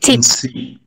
Sí. Sí.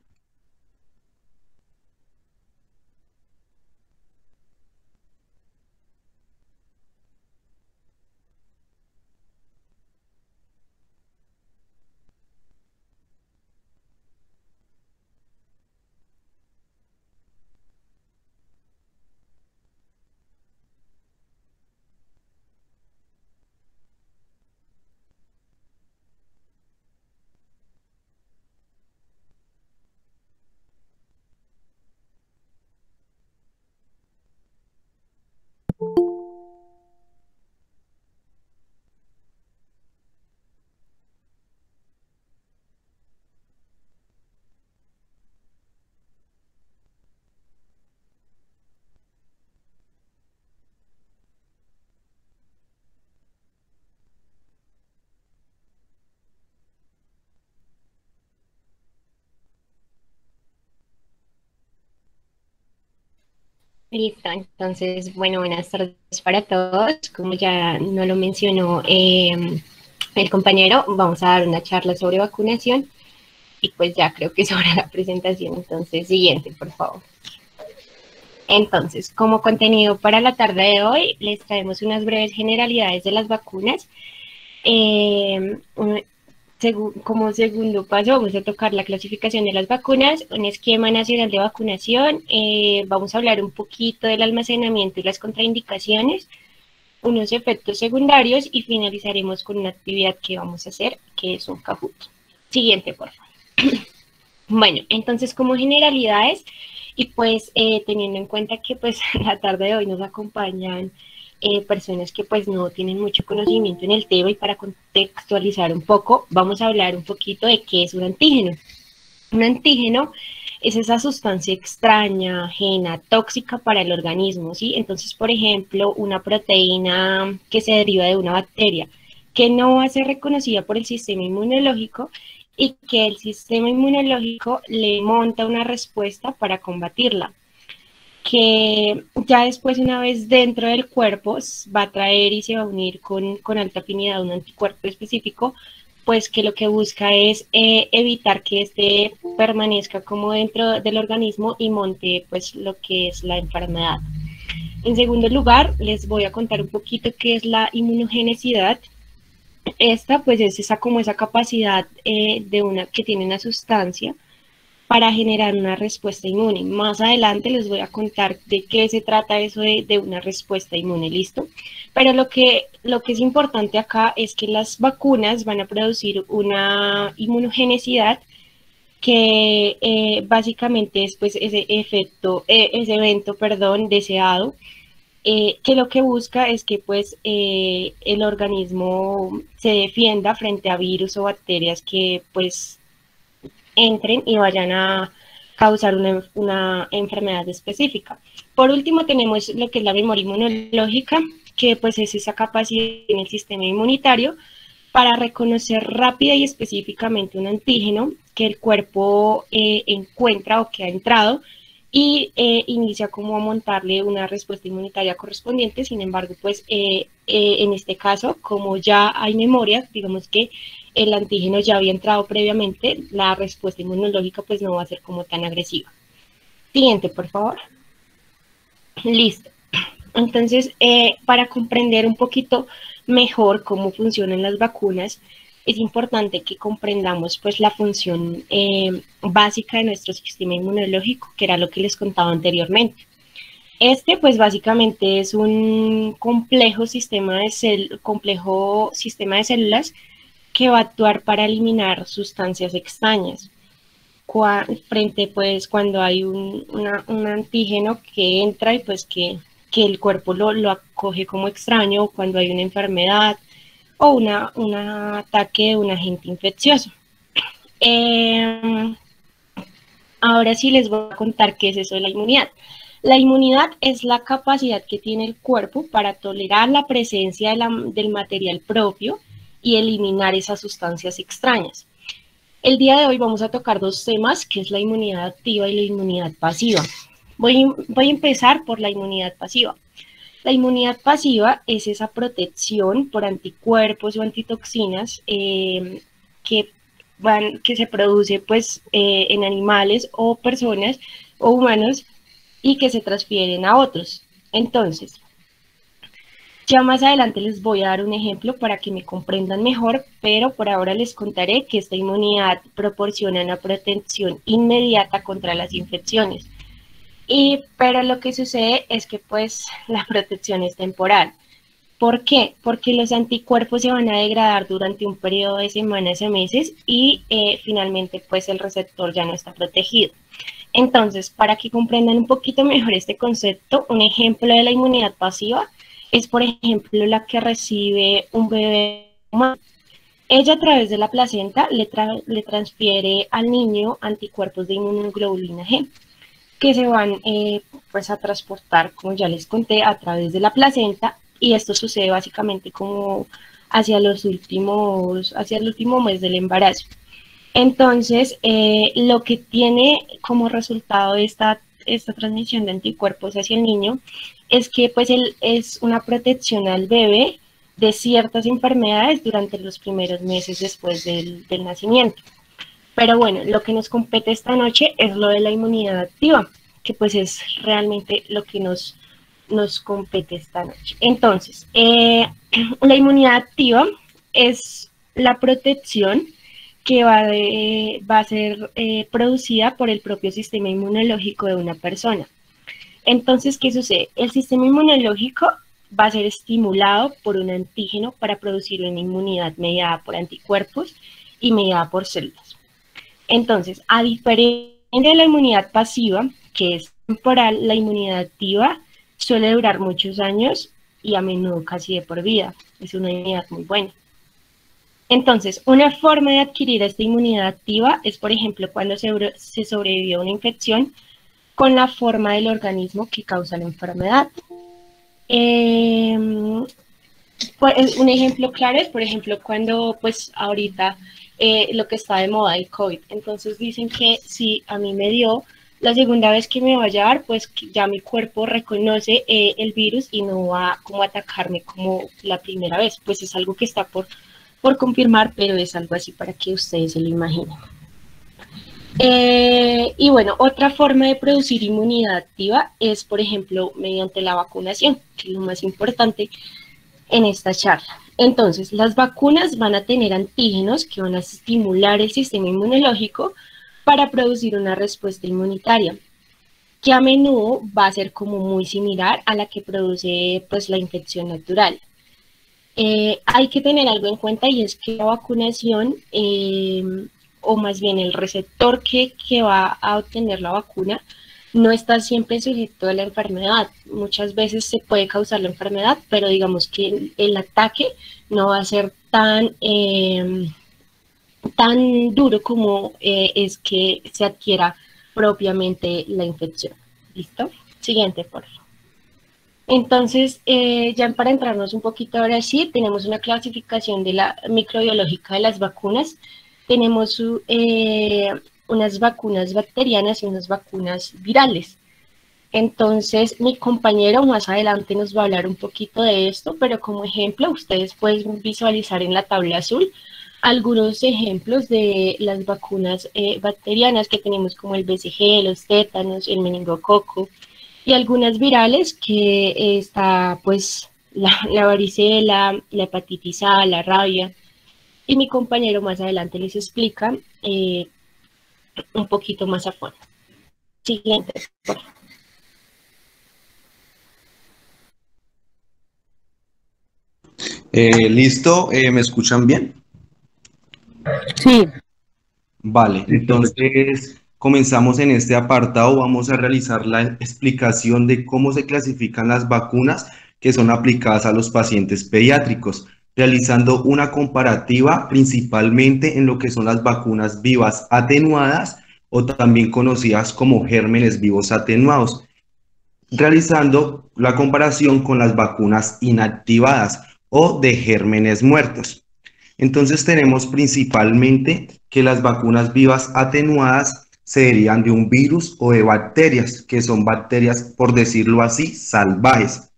Listo, entonces, bueno, buenas tardes para todos. Como ya no lo mencionó el compañero, vamos a dar una charla sobre vacunación y pues ya creo que sobra la presentación. Entonces, siguiente, por favor. Entonces, como contenido para la tarde de hoy, les traemos unas breves generalidades de las vacunas. Eh, como segundo paso, vamos a tocar la clasificación de las vacunas, un esquema nacional de vacunación, vamos a hablar un poquito del almacenamiento y las contraindicaciones, unos efectos secundarios y finalizaremos con una actividad que vamos a hacer, que es un Kahoot. Siguiente, por favor. Bueno, entonces como generalidades y pues teniendo en cuenta que pues la tarde de hoy nos acompañan personas que pues no tienen mucho conocimiento en el tema y para contextualizar un poco, vamos a hablar un poquito de qué es un antígeno. Un antígeno es esa sustancia extraña, ajena, tóxica para el organismo, ¿sí? Entonces, por ejemplo, una proteína que se deriva de una bacteria que no va a ser reconocida por el sistema inmunológico y que el sistema inmunológico le monta una respuesta para combatirla, que ya después una vez dentro del cuerpo va a traer y se va a unir con alta afinidad a un anticuerpo específico, pues que lo que busca es evitar que este permanezca como dentro del organismo y monte pues lo que es la enfermedad. En segundo lugar, les voy a contar un poquito qué es la inmunogenicidad. Esta pues es esa como esa capacidad de una que tiene una sustancia para generar una respuesta inmune. Más adelante les voy a contar de qué se trata eso de una respuesta inmune, ¿listo? Pero lo que es importante acá es que las vacunas van a producir una inmunogenicidad que básicamente es pues ese efecto, ese evento, perdón, deseado, que lo que busca es que pues el organismo se defienda frente a virus o bacterias que pues entren y vayan a causar una enfermedad específica. Por último, tenemos lo que es la memoria inmunológica, que pues es esa capacidad en el sistema inmunitario para reconocer rápida y específicamente un antígeno que el cuerpo encuentra o que ha entrado y inicia como a montarle una respuesta inmunitaria correspondiente. Sin embargo, pues en este caso, como ya hay memoria, digamos que el antígeno ya había entrado previamente, la respuesta inmunológica pues no va a ser como tan agresiva. Siguiente, por favor. Listo. Entonces, para comprender un poquito mejor cómo funcionan las vacunas, es importante que comprendamos pues la función básica de nuestro sistema inmunológico, que era lo que les contaba anteriormente. Este, pues básicamente es un complejo sistema de células que va a actuar para eliminar sustancias extrañas. Frente, pues, cuando hay un antígeno que entra y pues que el cuerpo lo acoge como extraño, o cuando hay una enfermedad o un ataque de un agente infeccioso. Ahora sí les voy a contar qué es eso de la inmunidad. La inmunidad es la capacidad que tiene el cuerpo para tolerar la presencia del material propio y eliminar esas sustancias extrañas. El día de hoy vamos a tocar dos temas, que es la inmunidad activa y la inmunidad pasiva. Voy a empezar por la inmunidad pasiva. La inmunidad pasiva es esa protección por anticuerpos o antitoxinas que se produce pues, en animales o personas o humanos y que se transfieren a otros. Entonces, ya más adelante les voy a dar un ejemplo para que me comprendan mejor, pero por ahora les contaré que esta inmunidad proporciona una protección inmediata contra las infecciones. Pero lo que sucede es que pues la protección es temporal. ¿Por qué? Porque los anticuerpos se van a degradar durante un periodo de semanas a meses y finalmente pues el receptor ya no está protegido. Entonces, para que comprendan un poquito mejor este concepto, un ejemplo de la inmunidad pasiva es, por ejemplo, la que recibe un bebé humano. Ella a través de la placenta le transfiere al niño anticuerpos de inmunoglobulina G, que se van pues a transportar, como ya les conté, a través de la placenta, y esto sucede básicamente como hacia el último mes del embarazo. Entonces, lo que tiene como resultado esta transmisión de anticuerpos hacia el niño es que pues él es una protección al bebé de ciertas enfermedades durante los primeros meses después del nacimiento. Pero bueno, lo que nos compete esta noche es lo de la inmunidad activa, que pues es realmente lo que nos compete esta noche. Entonces, la inmunidad activa es la protección que va a ser producida por el propio sistema inmunológico de una persona. Entonces, ¿qué sucede? El sistema inmunológico va a ser estimulado por un antígeno para producir una inmunidad mediada por anticuerpos y mediada por células. Entonces, a diferencia de la inmunidad pasiva, que es temporal, la inmunidad activa suele durar muchos años y a menudo casi de por vida. Es una inmunidad muy buena. Entonces, una forma de adquirir esta inmunidad activa es, por ejemplo, cuando se sobrevivió a una infección con la forma del organismo que causa la enfermedad. Pues, un ejemplo claro es, por ejemplo, cuando pues ahorita lo que está de moda, el COVID. Entonces dicen que si a mí me dio, la segunda vez que me vaya a dar, pues ya mi cuerpo reconoce el virus y no va como a atacarme como la primera vez. Pues es algo que está por confirmar, pero es algo así para que ustedes se lo imaginen. Y bueno, otra forma de producir inmunidad activa es, por ejemplo, mediante la vacunación, que es lo más importante en esta charla. Entonces, las vacunas van a tener antígenos que van a estimular el sistema inmunológico para producir una respuesta inmunitaria, que a menudo va a ser como muy similar a la que produce pues la infección natural. Hay que tener algo en cuenta y es que la vacunación, o más bien el receptor que va a obtener la vacuna, no está siempre sujeto a la enfermedad. Muchas veces se puede causar la enfermedad, pero digamos que el ataque no va a ser tan duro como es que se adquiera propiamente la infección. ¿Listo? Siguiente, por favor. Entonces, ya para entrarnos un poquito ahora sí, tenemos una clasificación de la microbiológica de las vacunas. Tenemos unas vacunas bacterianas y unas vacunas virales. Entonces, mi compañero más adelante nos va a hablar un poquito de esto, pero como ejemplo, ustedes pueden visualizar en la tabla azul algunos ejemplos de las vacunas bacterianas que tenemos como el BCG, los tétanos, el meningococo, y algunas virales que está pues la varicela, la hepatitis A, la rabia, y mi compañero más adelante les explica un poquito más a fondo. Siguiente. Listo, ¿me escuchan bien? Sí. Vale, entonces comenzamos en este apartado. Vamos a realizar la explicación de cómo se clasifican las vacunas que son aplicadas a los pacientes pediátricos, realizando una comparativa principalmente en lo que son las vacunas vivas atenuadas o también conocidas como gérmenes vivos atenuados, realizando la comparación con las vacunas inactivadas o de gérmenes muertos. Entonces tenemos principalmente que las vacunas vivas atenuadas se derivan de un virus o de bacterias, que son bacterias, por decirlo así, salvajes.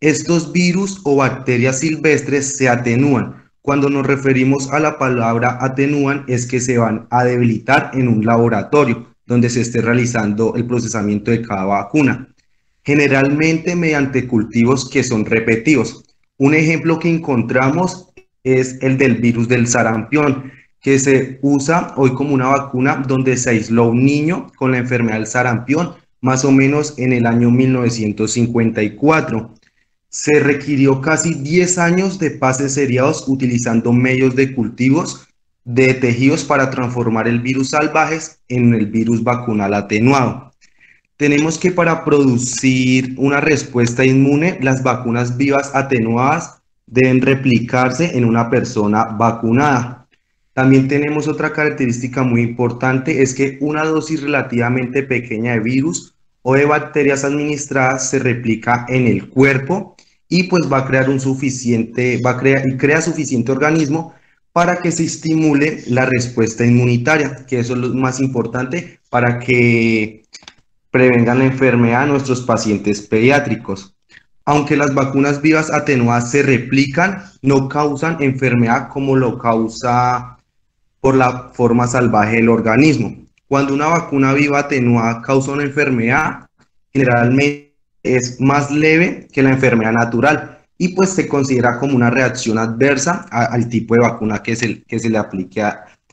Estos virus o bacterias silvestres se atenúan. Cuando nos referimos a la palabra atenúan es que se van a debilitar en un laboratorio donde se esté realizando el procesamiento de cada vacuna, generalmente mediante cultivos que son repetidos. Un ejemplo que encontramos es el del virus del sarampión, que se usa hoy como una vacuna donde se aisló un niño con la enfermedad del sarampión más o menos en el año 1954. Se requirió casi 10 años de pases seriados utilizando medios de cultivos de tejidos para transformar el virus salvajes en el virus vacunal atenuado. Tenemos que para producir una respuesta inmune, las vacunas vivas atenuadas deben replicarse en una persona vacunada. También tenemos otra característica muy importante, es que una dosis relativamente pequeña de virus o de bacterias administradas se replica en el cuerpo y pues va a crear un suficiente, va a crear y crea suficiente organismo para que se estimule la respuesta inmunitaria, que eso es lo más importante para que prevengan la enfermedad a nuestros pacientes pediátricos. Aunque las vacunas vivas atenuadas se replican, no causan enfermedad como lo causa por la forma salvaje del organismo. Cuando una vacuna viva atenuada causa una enfermedad, generalmente es más leve que la enfermedad natural y pues se considera como una reacción adversa al tipo de vacuna que se le aplique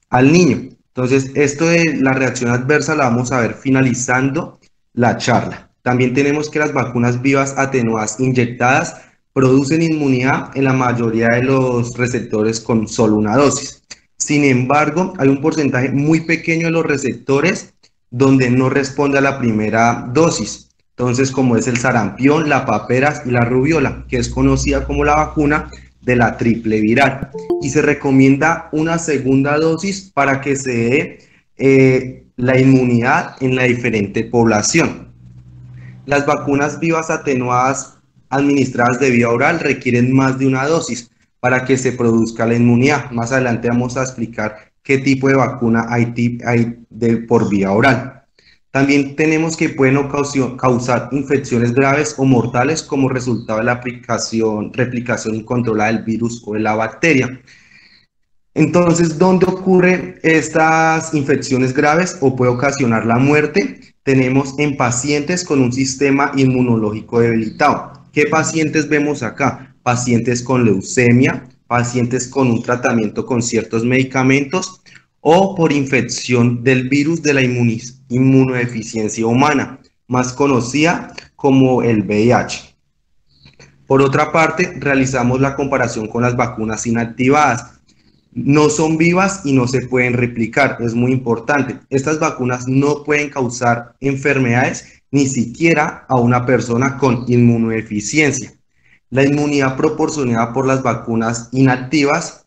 al niño. Entonces, esto de la reacción adversa la vamos a ver finalizando la charla. También tenemos que las vacunas vivas atenuadas inyectadas producen inmunidad en la mayoría de los receptores con solo una dosis. Sin embargo, hay un porcentaje muy pequeño de los receptores donde no responde a la primera dosis. Entonces, como es el sarampión, la paperas y la rubiola, que es conocida como la vacuna de la triple viral. Y se recomienda una segunda dosis para que se dé la inmunidad en la diferente población. Las vacunas vivas atenuadas administradas de vía oral requieren más de una dosis para que se produzca la inmunidad. Más adelante vamos a explicar qué tipo de vacuna hay por vía oral. También tenemos que pueden causar infecciones graves o mortales como resultado de la replicación incontrolada del virus o de la bacteria. Entonces, ¿dónde ocurren estas infecciones graves o puede ocasionar la muerte? Tenemos en pacientes con un sistema inmunológico debilitado. ¿Qué pacientes vemos acá? Pacientes con leucemia, pacientes con un tratamiento con ciertos medicamentos o por infección del virus de la inmunodeficiencia humana, más conocida como el VIH. Por otra parte, realizamos la comparación con las vacunas inactivadas. No son vivas y no se pueden replicar, es muy importante. Estas vacunas no pueden causar enfermedades ni siquiera a una persona con inmunodeficiencia. La inmunidad proporcionada por las vacunas inactivas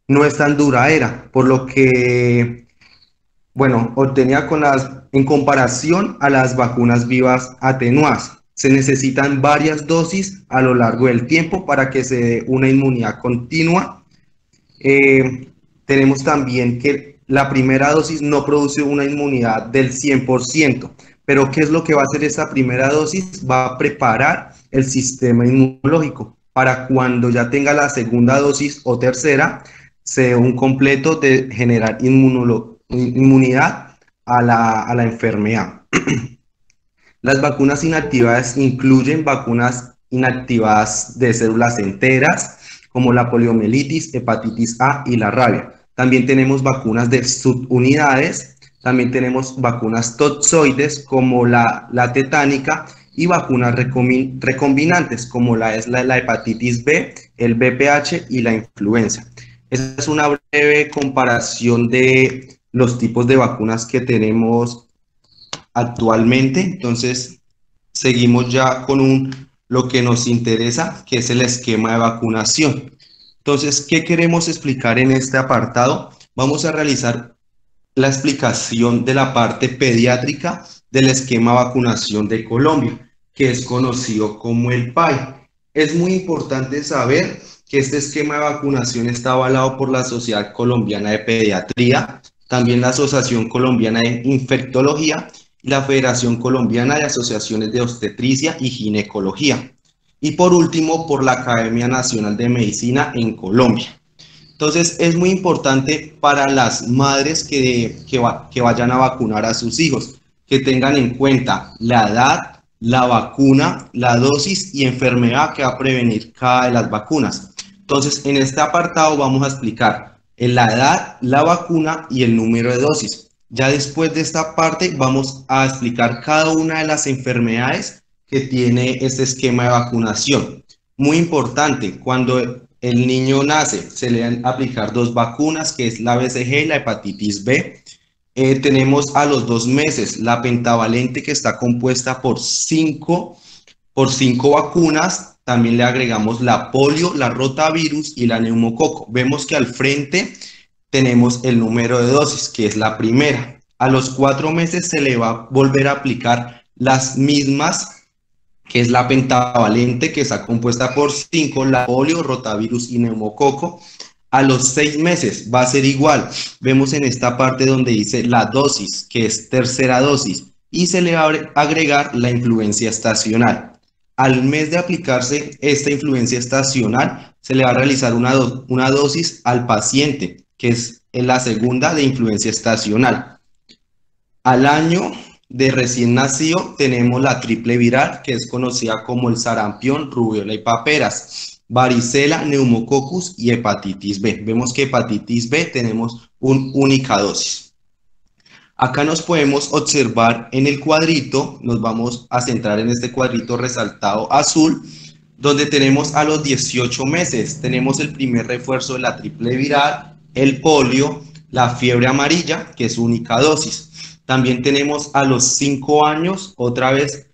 no es tan duradera, por lo que, bueno, obtenida en comparación a las vacunas vivas atenuadas. Se necesitan varias dosis a lo largo del tiempo para que se dé una inmunidad continua. Tenemos también que la primera dosis no produce una inmunidad del 100%, pero ¿qué es lo que va a hacer esa primera dosis? Va a preparar el sistema inmunológico para cuando ya tenga la segunda dosis o tercera, sea un completo de generar inmunidad a la enfermedad. Las vacunas inactivadas incluyen vacunas inactivadas de células enteras, como la poliomielitis, hepatitis A y la rabia. También tenemos vacunas de subunidades, también tenemos vacunas toxoides, como la tetánica, y vacunas recombinantes, como la hepatitis B el VPH y la influenza. Esa es una breve comparación de los tipos de vacunas que tenemos actualmente. Entonces, seguimos ya con lo que nos interesa, que es el esquema de vacunación. Entonces, ¿qué queremos explicar en este apartado? Vamos a realizar la explicación de la parte pediátrica del esquema de vacunación de Colombia, que es conocido como el PAI. Es muy importante saber que este esquema de vacunación está avalado por la Sociedad Colombiana de Pediatría, también la Asociación Colombiana de Infectología y la Federación Colombiana de Asociaciones de Obstetricia y Ginecología. Y por último, por la Academia Nacional de Medicina en Colombia. Entonces, es muy importante para las madres que vayan a vacunar a sus hijos, que tengan en cuenta la edad, la vacuna, la dosis y enfermedad que va a prevenir cada de las vacunas. Entonces, en este apartado vamos a explicar la edad, la vacuna y el número de dosis. Ya después de esta parte vamos a explicar cada una de las enfermedades que tiene este esquema de vacunación. Muy importante, cuando el niño nace, se le van a aplicar 2 vacunas, que es la BCG y la hepatitis B. Tenemos a los 2 meses la pentavalente, que está compuesta por cinco vacunas. También le agregamos la polio, la rotavirus y la neumococo. Vemos que al frente tenemos el número de dosis, que es la primera. A los 4 meses se le va a volver a aplicar las mismas, que es la pentavalente, que está compuesta por 5, la polio, rotavirus y neumococo. A los 6 meses va a ser igual. Vemos en esta parte donde dice la dosis, que es tercera dosis, y se le va a agregar la influencia estacional. Al mes de aplicarse esta influencia estacional, se le va a realizar una dosis al paciente, que es la segunda de influencia estacional. Al año de recién nacido tenemos la triple viral, que es conocida como el sarampión, rubiola y paperas, varicela, neumococcus y hepatitis B. Vemos que hepatitis B tenemos una única dosis. Acá nos podemos observar en el cuadrito, nos vamos a centrar en este cuadrito resaltado azul, donde tenemos a los 18 meses, tenemos el primer refuerzo de la triple viral, el polio, la fiebre amarilla, que es única dosis. También tenemos a los 5 años, otra vez,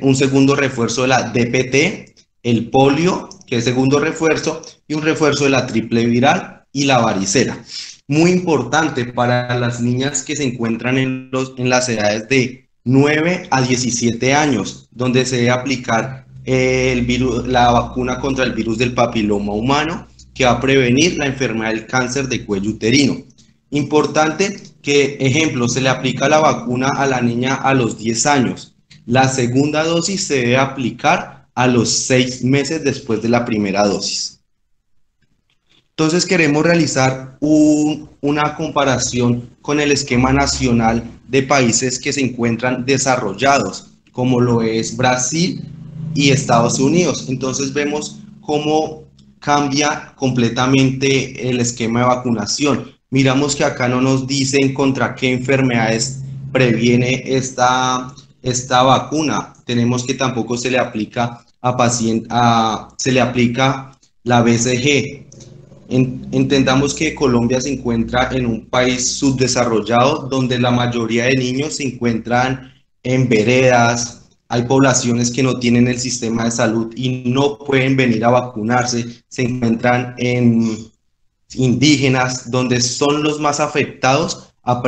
un segundo refuerzo de la DPT, el polio, que es segundo refuerzo, y un refuerzo de la triple viral y la varicela. Muy importante para las niñas que se encuentran en las edades de 9 a 17 años, donde se debe aplicar la vacuna contra el virus del papiloma humano, que va a prevenir la enfermedad del cáncer de cuello uterino. Importante que, ejemplo, se le aplica la vacuna a la niña a los 10 años. La segunda dosis se debe aplicar a los 6 meses después de la primera dosis. Entonces queremos realizar una comparación con el esquema nacional de países que se encuentran desarrollados, como lo es Brasil y Estados Unidos. Entonces vemos cómo cambia completamente el esquema de vacunación. Miramos que acá no nos dicen contra qué enfermedades previene esta vacuna. Tenemos que tampoco se le aplica se le aplica la BCG. Entendamos que Colombia se encuentra en un país subdesarrollado donde la mayoría de niños se encuentran en veredas, hay poblaciones que no tienen el sistema de salud y no pueden venir a vacunarse, se encuentran en indígenas, donde son los más afectados a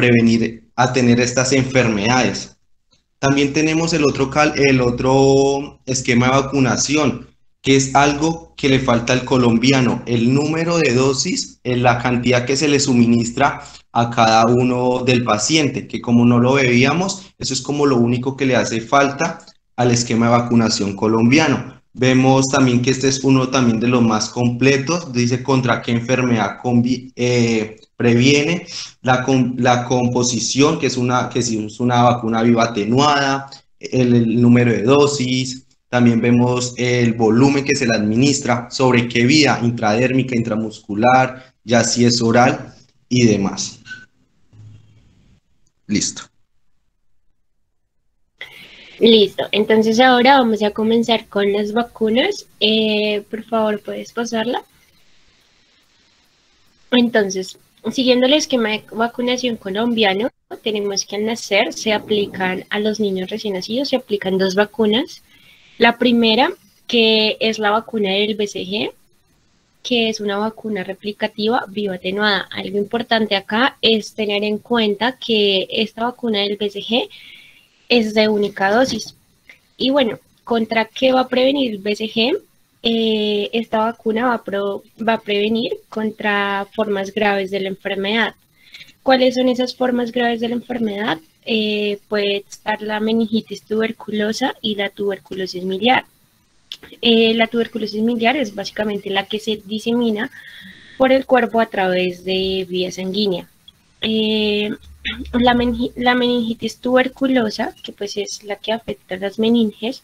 tener estas enfermedades. También tenemos el otro esquema de vacunación, que es algo que le falta al colombiano, el número de dosis, la cantidad que se le suministra a cada uno del paciente, que como no lo veíamos, eso es como lo único que le hace falta al esquema de vacunación colombiano. Vemos también que este es uno también de los más completos, dice contra qué enfermedad previene, la composición, que es una vacuna viva atenuada, el número de dosis, también vemos el volumen que se le administra, sobre qué vía, intradérmica, intramuscular, ya si es oral y demás. Listo. Listo, entonces ahora vamos a comenzar con las vacunas. Por favor, ¿puedes pasarla? Entonces, siguiendo el esquema de vacunación colombiano, tenemos que al nacer se aplican a los niños recién nacidos, se aplican dos vacunas. La primera, que es la vacuna del BCG, que es una vacuna replicativa bioatenuada. Algo importante acá es tener en cuenta que esta vacuna del BCG es de única dosis. Y bueno, ¿contra qué va a prevenir el BCG? Esta vacuna va a prevenir contra formas graves de la enfermedad. ¿Cuáles son esas formas graves de la enfermedad? Puede estar la meningitis tuberculosa y la tuberculosis miliar. La tuberculosis miliar es básicamente la que se disemina por el cuerpo a través de vía sanguínea. La meningitis tuberculosa, que pues es la que afecta a las meninges,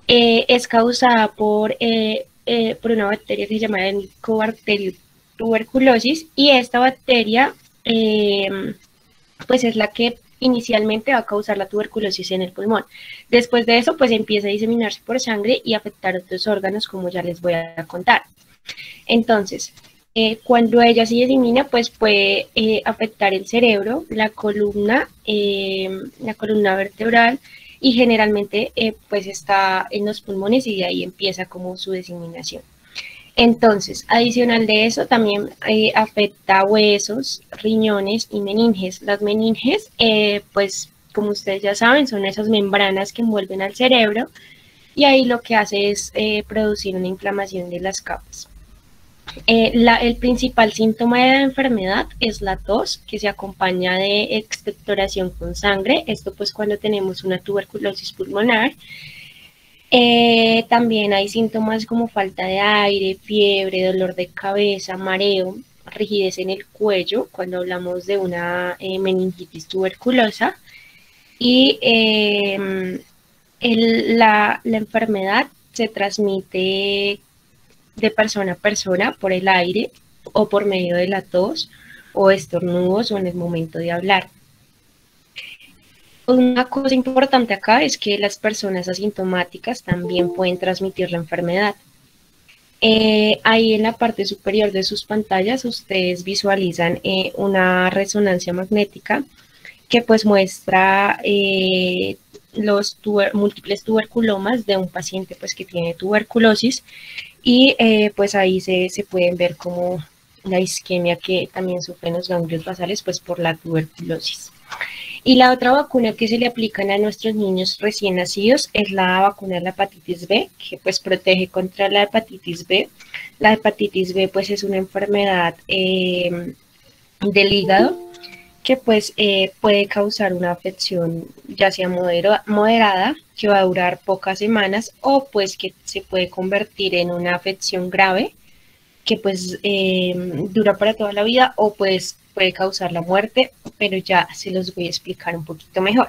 es causada por una bacteria que se llama Helicobacterium tuberculosis, y esta bacteria pues es la que inicialmente va a causar la tuberculosis en el pulmón. Después de eso, pues empieza a diseminarse por sangre y afectar otros órganos, como ya les voy a contar. Entonces, cuando ella se disemina, pues puede afectar el cerebro, la columna vertebral, y generalmente pues está en los pulmones, y de ahí empieza como su diseminación. Entonces, adicional de eso, también afecta huesos, riñones y meninges. Las meninges, pues como ustedes ya saben, son esas membranas que envuelven al cerebro, y ahí lo que hace es producir una inflamación de las capas. El principal síntoma de la enfermedad es la tos, que se acompaña de expectoración con sangre. Esto pues cuando tenemos una tuberculosis pulmonar. También hay síntomas como falta de aire, fiebre, dolor de cabeza, mareo, rigidez en el cuello, cuando hablamos de una meningitis tuberculosa. Y la enfermedad se transmite de persona a persona por el aire o por medio de la tos o estornudos o en el momento de hablar. Una cosa importante acá es que las personas asintomáticas también pueden transmitir la enfermedad. Ahí en la parte superior de sus pantallas ustedes visualizan una resonancia magnética que pues muestra los múltiples tuberculomas de un paciente pues que tiene tuberculosis, y pues ahí se pueden ver como la isquemia que también sufren los ganglios basales pues por la tuberculosis. Y la otra vacuna que se le aplican a nuestros niños recién nacidos es la vacuna de la hepatitis B, que pues protege contra la hepatitis B. La hepatitis B pues es una enfermedad del hígado que pues puede causar una afección ya sea moderada, que va a durar pocas semanas, o pues que se puede convertir en una afección grave, que pues dura para toda la vida, o pues puede causar la muerte, pero ya se los voy a explicar un poquito mejor.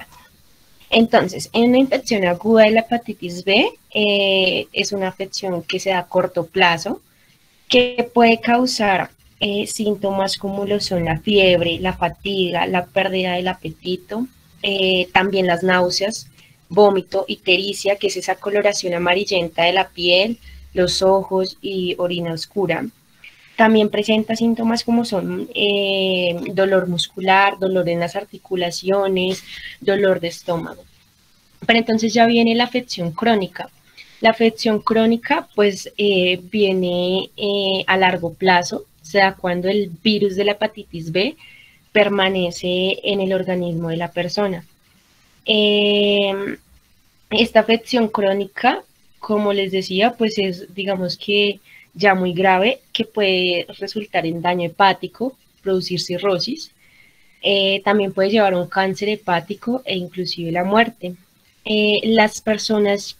Entonces, en una infección aguda de la hepatitis B, es una afección que se da a corto plazo, que puede causar síntomas como lo son la fiebre, la fatiga, la pérdida del apetito, también las náuseas, vómito, ictericia, que es esa coloración amarillenta de la piel, los ojos y orina oscura. También presenta síntomas como son dolor muscular, dolor en las articulaciones, dolor de estómago. Pero entonces ya viene la afección crónica. La afección crónica pues viene a largo plazo, se da cuando el virus de la hepatitis B permanece en el organismo de la persona. Esta afección crónica, como les decía, pues es, digamos que ya muy grave, que puede resultar en daño hepático, producir cirrosis, también puede llevar a un cáncer hepático e inclusive la muerte. Las personas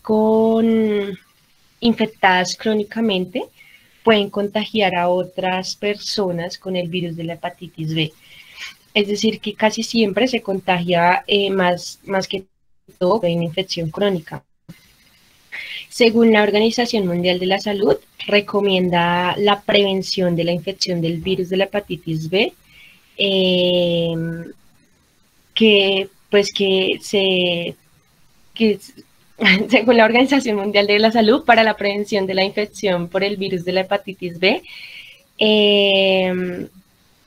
infectadas crónicamente pueden contagiar a otras personas con el virus de la hepatitis B. Es decir, que casi siempre se contagia más que todo en infección crónica. Según la Organización Mundial de la Salud, recomienda la prevención de la infección del virus de la hepatitis B, que se que es, según la Organización Mundial de la Salud, para la prevención de la infección por el virus de la hepatitis B.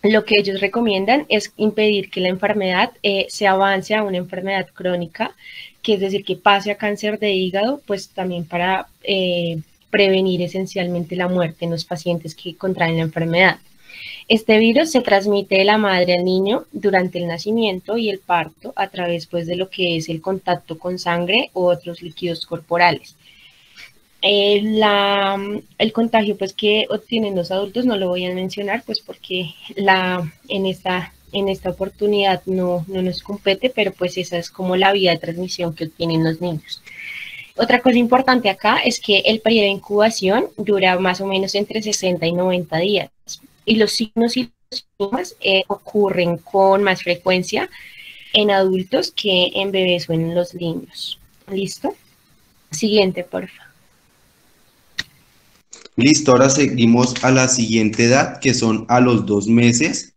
Lo que ellos recomiendan es impedir que la enfermedad se avance a una enfermedad crónica, que es decir, que pase a cáncer de hígado, pues también para prevenir esencialmente la muerte en los pacientes que contraen la enfermedad. Este virus se transmite de la madre al niño durante el nacimiento y el parto a través pues, de lo que es el contacto con sangre u otros líquidos corporales. El contagio pues, que obtienen los adultos no lo voy a mencionar pues porque en esta oportunidad no nos compete, pero pues esa es como la vía de transmisión que obtienen los niños. Otra cosa importante acá es que el periodo de incubación dura más o menos entre 60 y 90 días y los signos y los síntomas ocurren con más frecuencia en adultos que en bebés o en los niños. ¿Listo? Siguiente, por favor. Listo, ahora seguimos a la siguiente edad, que son a los 2 meses.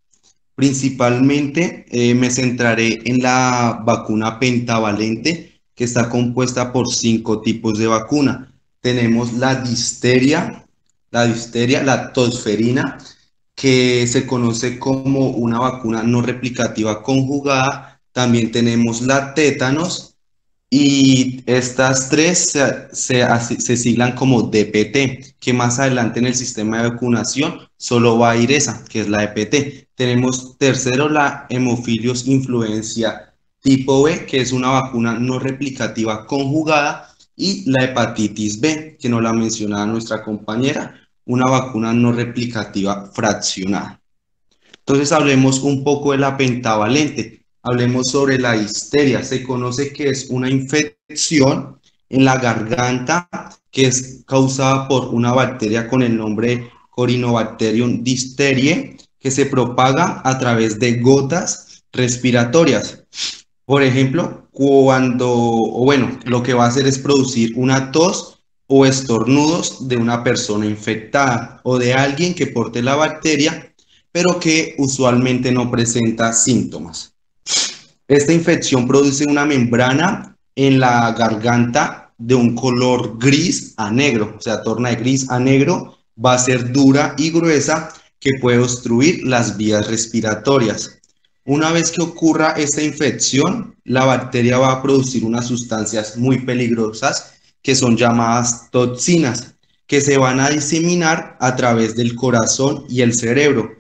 Principalmente me centraré en la vacuna pentavalente, que está compuesta por 5 tipos de vacuna. Tenemos la difteria, la tosferina, que se conoce como una vacuna no replicativa conjugada. También tenemos la tétanos, y estas tres se siglan como DPT, que más adelante en el sistema de vacunación solo va a ir esa, que es la DPT. Tenemos tercero la Hemofilius influenza tipo B, que es una vacuna no replicativa conjugada, y la hepatitis B, que nos la mencionaba nuestra compañera, una vacuna no replicativa fraccionada. Entonces hablemos un poco de la pentavalente. Hablemos sobre la difteria. Se conoce que es una infección en la garganta que es causada por una bacteria con el nombre Corynebacterium difteriae, que se propaga a través de gotas respiratorias. Por ejemplo, lo que va a hacer es producir una tos o estornudos de una persona infectada o de alguien que porte la bacteria, pero que usualmente no presenta síntomas. Esta infección produce una membrana en la garganta de un color gris a negro, o sea, torna de gris a negro, va a ser dura y gruesa que puede obstruir las vías respiratorias. Una vez que ocurra esta infección, la bacteria va a producir unas sustancias muy peligrosas que son llamadas toxinas, que se van a diseminar a través del corazón y el cerebro,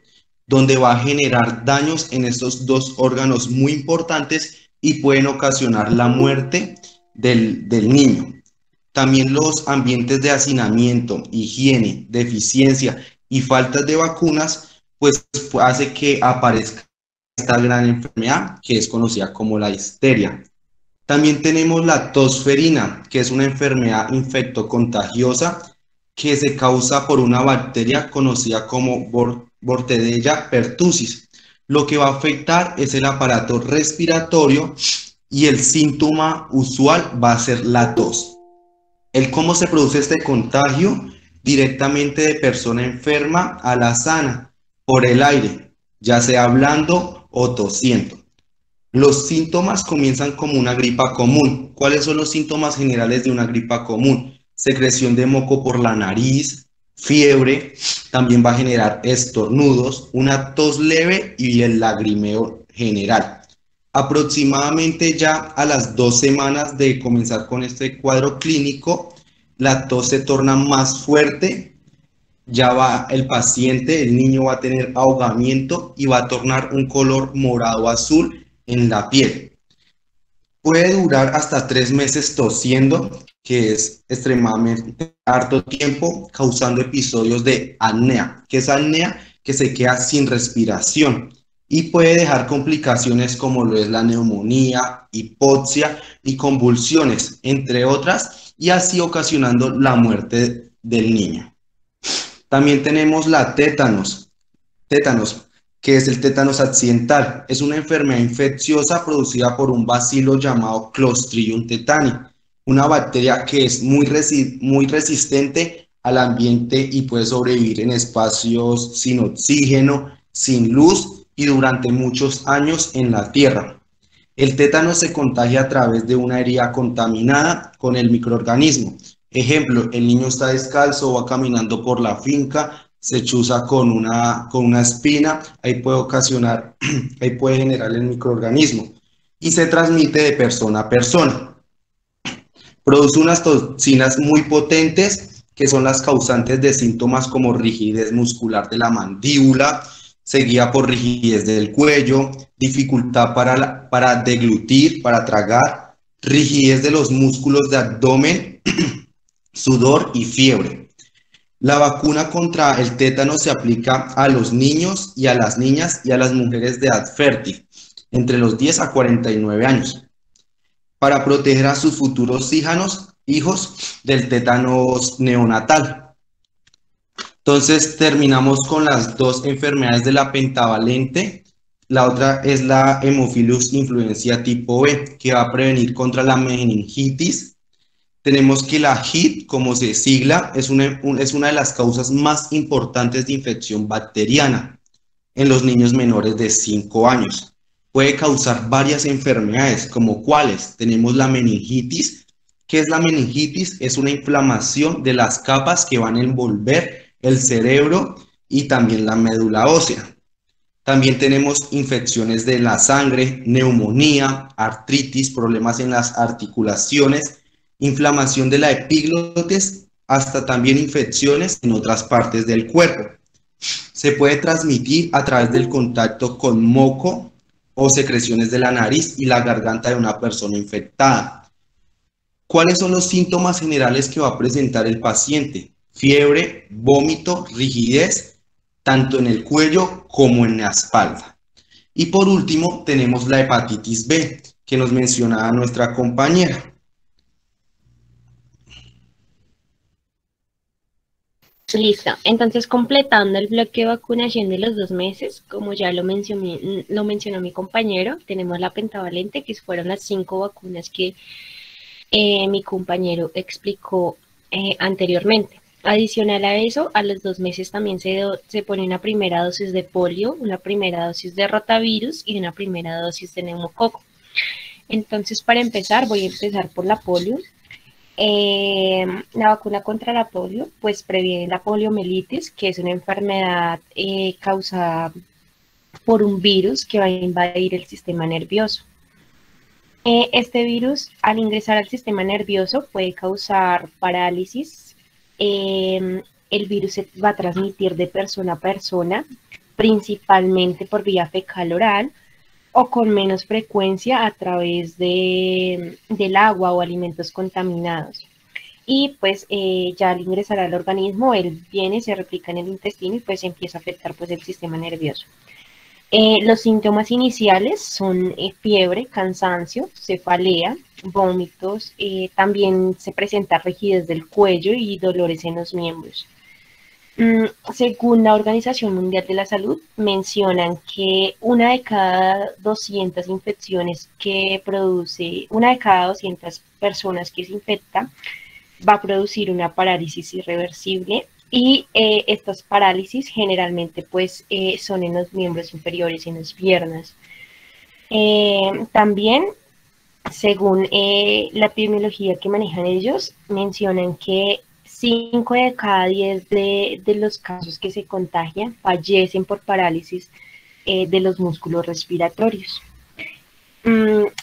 donde va a generar daños en estos dos órganos muy importantes y pueden ocasionar la muerte del niño. También los ambientes de hacinamiento, higiene, deficiencia y faltas de vacunas, pues hace que aparezca esta gran enfermedad que es conocida como la difteria. También tenemos la tosferina, que es una enfermedad infectocontagiosa que se causa por una bacteria conocida como Bordetella pertussis. Lo que va a afectar es el aparato respiratorio y el síntoma usual va a ser la tos. ¿Cómo se produce este contagio? Directamente de persona enferma a la sana, por el aire, ya sea hablando o tosiendo. Los síntomas comienzan como una gripa común. ¿Cuáles son los síntomas generales de una gripa común? Secreción de moco por la nariz, fiebre, también va a generar estornudos, una tos leve y el lagrimeo general. Aproximadamente ya a las 2 semanas de comenzar con este cuadro clínico, la tos se torna más fuerte, ya va el paciente, el niño va a tener ahogamiento y va a tornar un color morado azul en la piel. Puede durar hasta 3 meses tosiendo, que es extremadamente harto tiempo, causando episodios de apnea. ¿Qué es apnea? Que se queda sin respiración y puede dejar complicaciones como lo es la neumonía, hipoxia y convulsiones, entre otras, y así ocasionando la muerte del niño. También tenemos la tétanos, que es el tétanos accidental. Es una enfermedad infecciosa producida por un bacilo llamado Clostridium tetani, una bacteria que es muy resistente al ambiente y puede sobrevivir en espacios sin oxígeno, sin luz y durante muchos años en la tierra. El tétano se contagia a través de una herida contaminada con el microorganismo. Ejemplo, el niño está descalzo, va caminando por la finca, se chuza con una espina, ahí puede ocasionar, ahí puede generar el microorganismo y se transmite de persona a persona. Produce unas toxinas muy potentes que son las causantes de síntomas como rigidez muscular de la mandíbula, seguida por rigidez del cuello, dificultad para deglutir, para tragar, rigidez de los músculos de abdomen, sudor y fiebre. La vacuna contra el tétano se aplica a los niños y a las niñas y a las mujeres de edad fértil, entre los 10 a 49 años, para proteger a sus futuros hijos del tétanos neonatal. Entonces terminamos con las dos enfermedades de la pentavalente. La otra es la Haemophilus influenza tipo B, que va a prevenir contra la meningitis. Tenemos que la HIT, como se sigla, es una de las causas más importantes de infección bacteriana en los niños menores de 5 años. Puede causar varias enfermedades, como cuáles. Tenemos la meningitis. ¿Qué es la meningitis? Es una inflamación de las capas que van a envolver el cerebro y también la médula ósea. También tenemos infecciones de la sangre, neumonía, artritis, problemas en las articulaciones, inflamación de la epiglotis, hasta también infecciones en otras partes del cuerpo. Se puede transmitir a través del contacto con moco o secreciones de la nariz y la garganta de una persona infectada. ¿Cuáles son los síntomas generales que va a presentar el paciente? Fiebre, vómito, rigidez, tanto en el cuello como en la espalda. Y por último, tenemos la hepatitis B, que nos mencionaba nuestra compañera. Listo. Entonces, completando el bloque de vacunación de los 2 meses, como ya lo mencionó mi compañero, tenemos la pentavalente, que fueron las 5 vacunas que mi compañero explicó anteriormente. Adicional a eso, a los 2 meses también se pone una primera dosis de polio, una primera dosis de rotavirus y una primera dosis de neumococo. Entonces, para empezar, voy a empezar por la polio. La vacuna contra la polio, pues previene la poliomielitis, que es una enfermedad causada por un virus que va a invadir el sistema nervioso. Este virus, al ingresar al sistema nervioso, puede causar parálisis. El virus se va a transmitir de persona a persona, principalmente por vía fecal oral, o con menos frecuencia a través del agua o alimentos contaminados. Y pues ya al ingresar al organismo, él viene, se replica en el intestino y pues empieza a afectar pues el sistema nervioso. Los síntomas iniciales son fiebre, cansancio, cefalea, vómitos, también se presenta rigidez del cuello y dolores en los miembros. Según la Organización Mundial de la Salud, mencionan que una de cada 200 infecciones que produce, una de cada 200 personas que se infecta va a producir una parálisis irreversible y estas parálisis generalmente pues son en los miembros inferiores, en las piernas. También, según la epidemiología que manejan ellos, mencionan que 5 de cada 10 de los casos que se contagian fallecen por parálisis de los músculos respiratorios.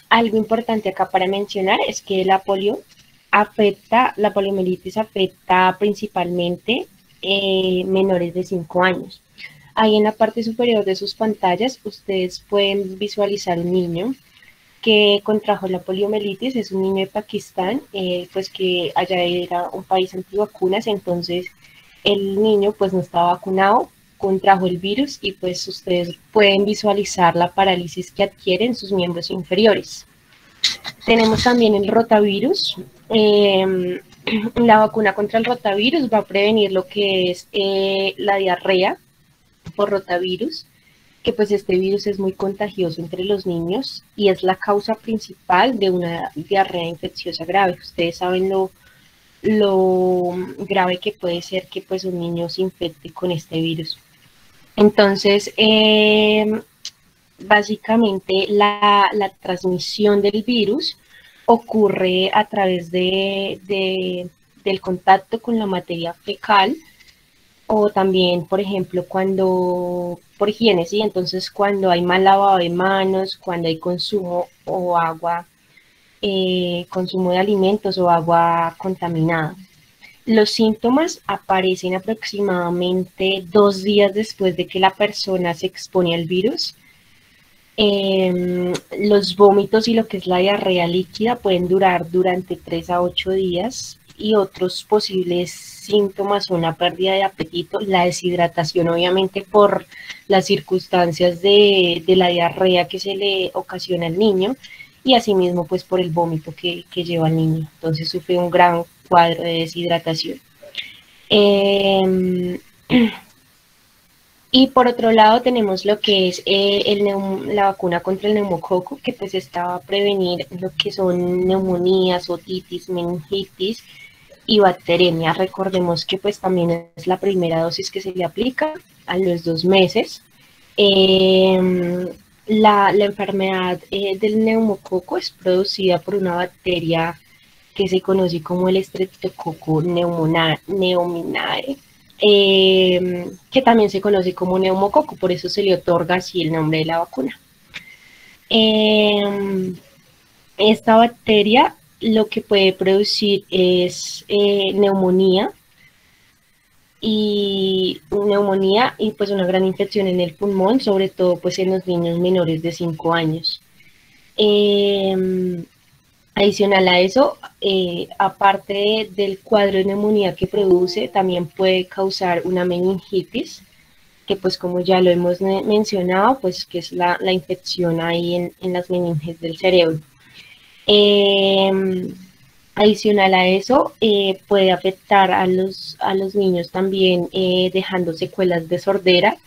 Algo importante acá para mencionar es que la poliomielitis afecta principalmente menores de 5 años. Ahí en la parte superior de sus pantallas ustedes pueden visualizar un niño que contrajo la poliomielitis. Es un niño de Pakistán, pues que allá era un país antivacunas, entonces el niño pues no estaba vacunado, contrajo el virus y pues ustedes pueden visualizar la parálisis que adquieren sus miembros inferiores. Tenemos también el rotavirus. La vacuna contra el rotavirus va a prevenir lo que es la diarrea por rotavirus, que pues este virus es muy contagioso entre los niños y es la causa principal de una diarrea infecciosa grave. Ustedes saben lo grave que puede ser que pues un niño se infecte con este virus. Entonces, básicamente la transmisión del virus ocurre a través del contacto con la materia fecal o también, por ejemplo, por higiene, ¿sí? Entonces, cuando hay mal lavado de manos, cuando hay consumo o agua, consumo de alimentos o agua contaminada. Los síntomas aparecen aproximadamente 2 días después de que la persona se expone al virus. Los vómitos y lo que es la diarrea líquida pueden durar durante 3 a 8 días y otros posibles síntomas son la pérdida de apetito, la deshidratación obviamente por las circunstancias de la diarrea que se le ocasiona al niño y asimismo pues por el vómito que lleva el niño. Entonces sufre un gran cuadro de deshidratación. Y por otro lado tenemos lo que es la vacuna contra el neumococo, que pues está a prevenir lo que son neumonías, otitis, meningitis y bacteremia. Recordemos que pues también es la primera dosis que se le aplica a los 2 meses. La enfermedad del neumococo es producida por una bacteria que se conoce como el Streptococcus pneumoniae, que también se conoce como neumococo, por eso se le otorga así el nombre de la vacuna. Esta bacteria lo que puede producir es neumonía y pues una gran infección en el pulmón, sobre todo pues en los niños menores de 5 años. Adicional a eso, aparte del cuadro de neumonía que produce, también puede causar una meningitis, que pues como ya lo hemos mencionado, pues que es la infección ahí en las meninges del cerebro. Adicional a eso, puede afectar a los niños también dejando secuelas de sordera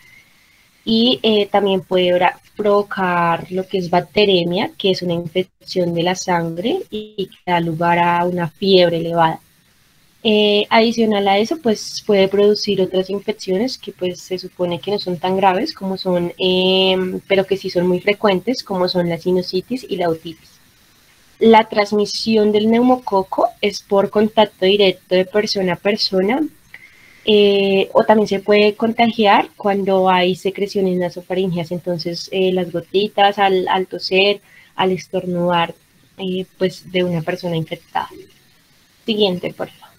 y también puede provocar lo que es bacteremia, que es una infección de la sangre y que da lugar a una fiebre elevada. Adicional a eso, pues puede producir otras infecciones que pues se supone que no son tan graves como son, pero que sí son muy frecuentes, como son la sinusitis y la otitis. La transmisión del neumococo es por contacto directo de persona a persona, o también se puede contagiar cuando hay secreciones nasofaringeas, entonces las gotitas al toser, al estornudar, pues de una persona infectada. Siguiente, por favor.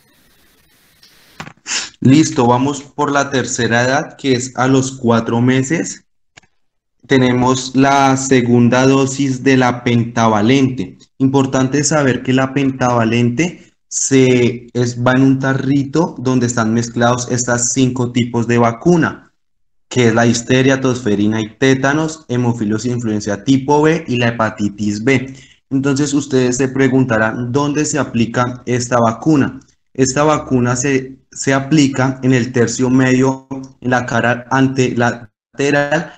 Listo, vamos por la tercera edad, que es a los 4 meses. Tenemos la segunda dosis de la pentavalente. Importante saber que la pentavalente va en un tarrito donde están mezclados estas 5 tipos de vacuna, que es la difteria, tosferina y tétanos, hemofilos influenza tipo B y la hepatitis B. Entonces ustedes se preguntarán dónde se aplica esta vacuna. Esta vacuna se aplica en el tercio medio, en la cara lateral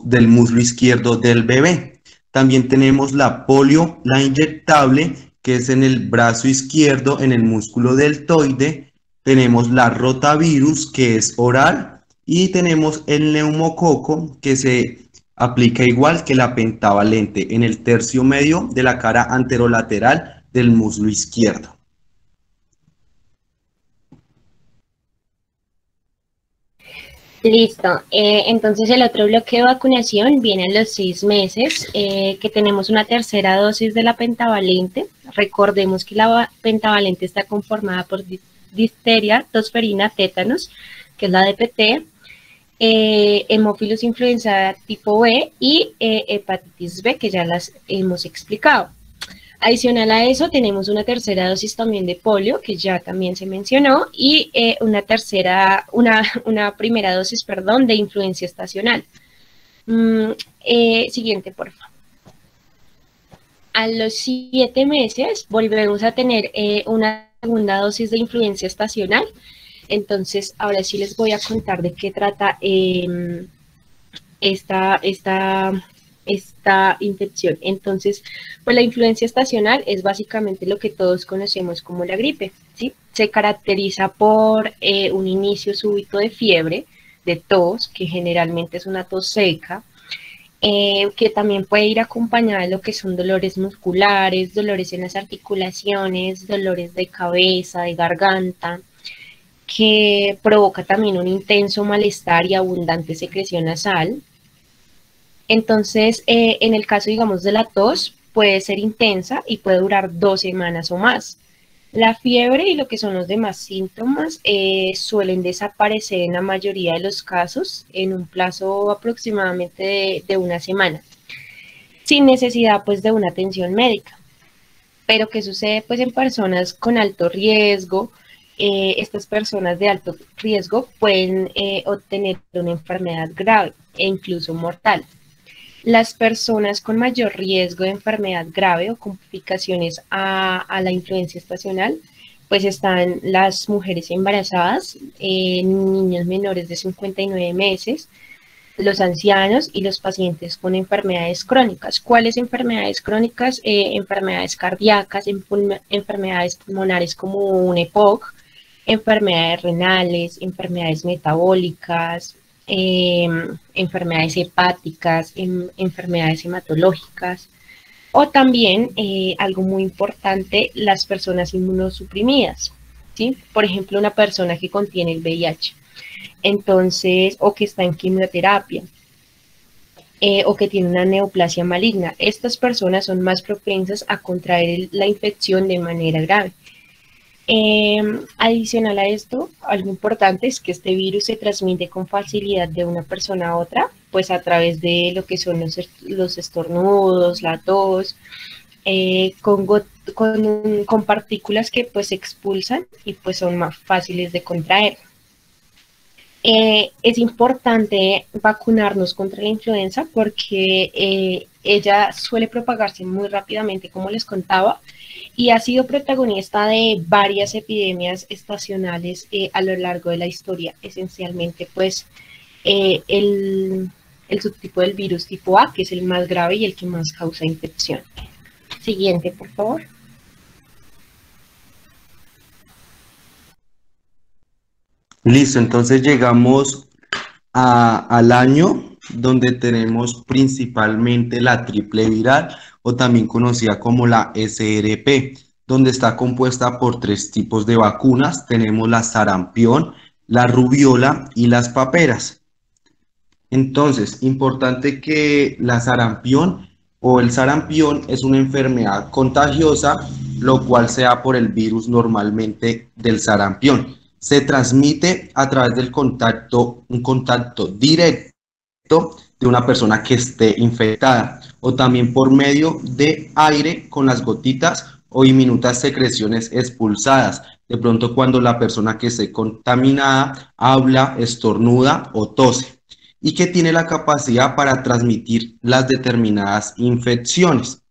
del muslo izquierdo del bebé. También tenemos la polio, la inyectable, que es en el brazo izquierdo, en el músculo deltoide. Tenemos la rotavirus, que es oral. Y tenemos el neumococo, que se aplica igual que la pentavalente, en el tercio medio de la cara anterolateral del muslo izquierdo. Listo, entonces el otro bloque de vacunación viene a los 6 meses, que tenemos una tercera dosis de la pentavalente. Recordemos que la pentavalente está conformada por difteria, tosferina, tétanos, que es la DPT, hemófilos influenza tipo B y hepatitis B, que ya las hemos explicado. Adicional a eso, tenemos una tercera dosis también de polio, que ya también se mencionó, y una primera dosis, perdón, de influencia estacional. Siguiente, por favor. A los 7 meses volvemos a tener una segunda dosis de influencia estacional. Entonces, ahora sí les voy a contar de qué trata esta infección. Entonces, pues la influencia estacional es básicamente lo que todos conocemos como la gripe, ¿sí? Se caracteriza por un inicio súbito de fiebre, de tos, que generalmente es una tos seca, que también puede ir acompañada de lo que son dolores musculares, dolores en las articulaciones, dolores de cabeza, de garganta, que provoca también un intenso malestar y abundante secreción nasal. Entonces, en el caso, digamos, de la tos, puede ser intensa y puede durar 2 semanas o más. La fiebre y lo que son los demás síntomas suelen desaparecer en la mayoría de los casos en un plazo aproximadamente de 1 semana, sin necesidad pues de una atención médica. Pero ¿qué sucede pues en personas con alto riesgo? Estas personas de alto riesgo pueden obtener una enfermedad grave e incluso mortal. Las personas con mayor riesgo de enfermedad grave o complicaciones a la influencia estacional, pues están las mujeres embarazadas, niños menores de 59 meses, los ancianos y los pacientes con enfermedades crónicas. ¿Cuáles enfermedades crónicas? Enfermedades cardíacas, enfermedades pulmonares como un EPOC, enfermedades renales, enfermedades metabólicas, enfermedades hepáticas, enfermedades hematológicas, o también, algo muy importante, las personas inmunosuprimidas, ¿sí? Por ejemplo, una persona que contiene el VIH, entonces, o que está en quimioterapia, o que tiene una neoplasia maligna. Estas personas son más propensas a contraer la infección de manera grave. Adicional a esto, algo importante es que este virus se transmite con facilidad de una persona a otra, pues a través de lo que son los estornudos, la tos, con partículas que pues se expulsan y pues son más fáciles de contraer. Es importante vacunarnos contra la influenza porque ella suele propagarse muy rápidamente, como les contaba, y ha sido protagonista de varias epidemias estacionales a lo largo de la historia, esencialmente pues el subtipo del virus tipo A, que es el más grave y el que más causa infección. Siguiente, por favor. Listo, entonces llegamos al año donde tenemos principalmente la triple viral o también conocida como la SRP, donde está compuesta por 3 tipos de vacunas. Tenemos la sarampión, la rubiola y las paperas. Entonces, importante que la sarampión o el sarampión es una enfermedad contagiosa, lo cual se da por el virus normalmente del sarampión. Se transmite a través del contacto, un contacto directo de una persona que esté infectada o también por medio de aire con las gotitas o diminutas secreciones expulsadas. De pronto cuando la persona que esté contaminada habla, estornuda o tose, y que tiene la capacidad para transmitir las determinadas infecciones.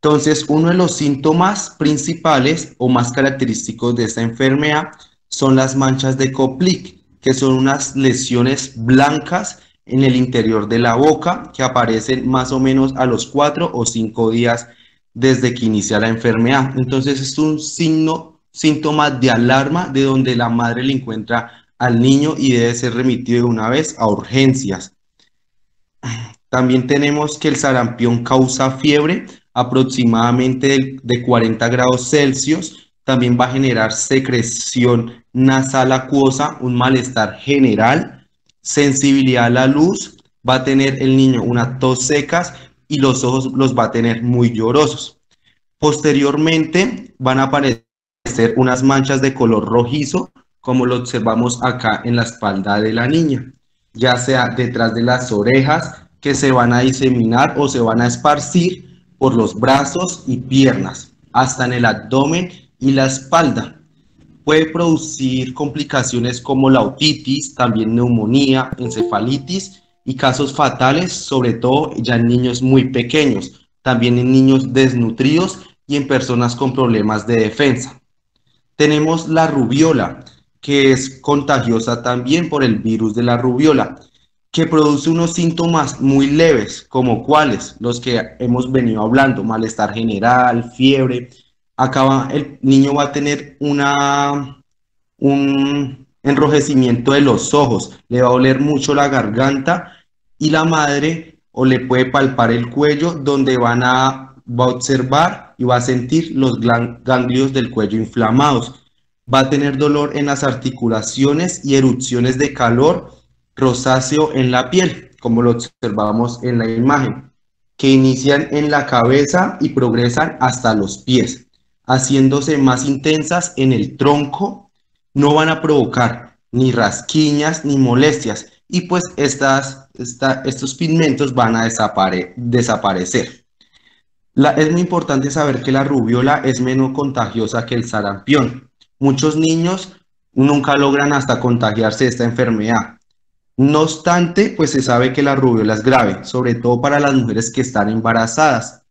Entonces, uno de los síntomas principales o más característicos de esta enfermedad son las manchas de Koplik, que son unas lesiones blancas en el interior de la boca que aparecen más o menos a los 4 o 5 días desde que inicia la enfermedad. Entonces, es un síntoma de alarma de donde la madre le encuentra al niño y debe ser remitido de una vez a urgencias. También tenemos que el sarampión causa fiebre aproximadamente de 40 grados Celsius. También va a generar secreción nasal acuosa, un malestar general, sensibilidad a la luz, va a tener el niño una tos secas y los ojos los va a tener muy llorosos. Posteriormente van a aparecer unas manchas de color rojizo, como lo observamos acá en la espalda de la niña, ya sea detrás de las orejas, que se van a diseminar o se van a esparcir por los brazos y piernas, hasta en el abdomen y la espalda. Puede producir complicaciones como la otitis, también neumonía, encefalitis y casos fatales, sobre todo ya en niños muy pequeños, también en niños desnutridos y en personas con problemas de defensa. Tenemos la rubiola, que es contagiosa también por el virus de la rubiola, que produce unos síntomas muy leves, como cuáles, los que hemos venido hablando: malestar general, fiebre. Acá el niño va a tener un enrojecimiento de los ojos, le va a oler mucho la garganta y la madre o le puede palpar el cuello, donde va a observar y va a sentir los ganglios del cuello inflamados. Va a tener dolor en las articulaciones y erupciones de calor rosáceo en la piel, como lo observamos en la imagen, que inician en la cabeza y progresan hasta los pies, haciéndose más intensas en el tronco. No van a provocar ni rasquiñas ni molestias, y pues estos pigmentos van a desaparecer. Es muy importante saber que la rubiola es menos contagiosa que el sarampión. Muchos niños nunca logran hasta contagiarse de esta enfermedad. No obstante, pues se sabe que la rubiola es grave, sobre todo para las mujeres que están embarazadas.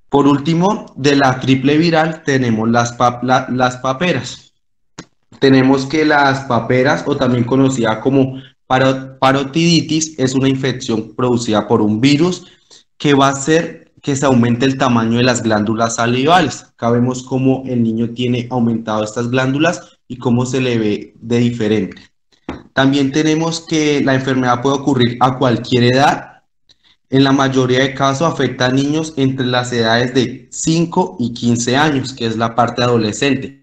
Por último, de la triple viral tenemos las paperas. Tenemos que las paperas, o también conocida como parotiditis, es una infección producida por un virus que va a hacer que se aumente el tamaño de las glándulas salivales. Acá vemos cómo el niño tiene aumentado estas glándulas y cómo se le ve de diferente. También tenemos que la enfermedad puede ocurrir a cualquier edad. En la mayoría de casos afecta a niños entre las edades de 5 y 15 años, que es la parte adolescente.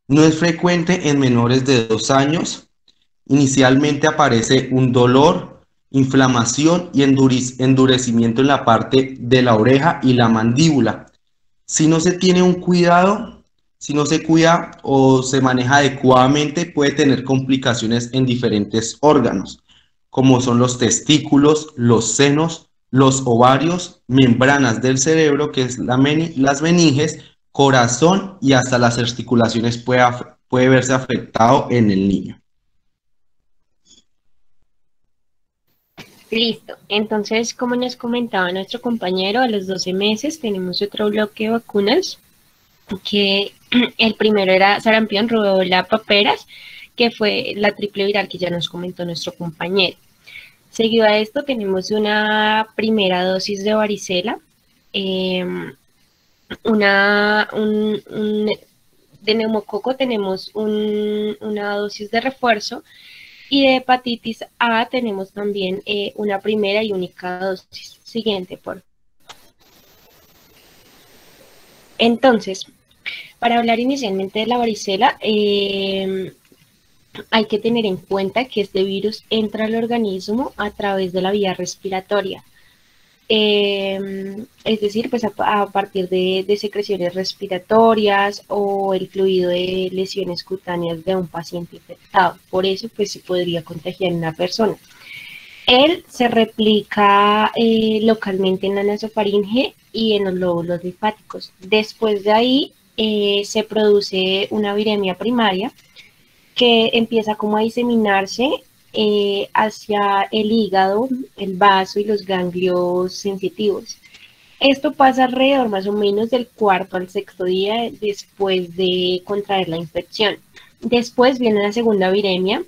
No es frecuente en menores de 2 años. Inicialmente aparece un dolor, inflamación y endurecimiento en la parte de la oreja y la mandíbula. Si no se tiene un cuidado, si no se cuida o se maneja adecuadamente, puede tener complicaciones en diferentes órganos, como son los testículos, los senos, los ovarios, membranas del cerebro, que es las meninges, corazón, y hasta las articulaciones puede verse afectado en el niño. Listo. Entonces, como nos comentaba nuestro compañero, a los 12 meses tenemos otro bloque de vacunas, que el primero era sarampión, rubiola, paperas, que fue la triple viral que ya nos comentó nuestro compañero. Seguido a esto tenemos una primera dosis de varicela, de neumococo tenemos una dosis de refuerzo, y de hepatitis A tenemos también una primera y única dosis. Siguiente, por favor. Entonces, para hablar inicialmente de la varicela, hay que tener en cuenta que este virus entra al organismo a través de la vía respiratoria. Es decir, pues a partir de secreciones respiratorias o el fluido de lesiones cutáneas de un paciente infectado. Por eso, pues se podría contagiar en una persona. Él se replica localmente en la nasofaringe y en los lóbulos linfáticos. Después de ahí se produce una viremia primaria que empieza como a diseminarse hacia el hígado, el vaso y los ganglios sensitivos. Esto pasa alrededor más o menos del cuarto al sexto día después de contraer la infección. Después viene la segunda viremia,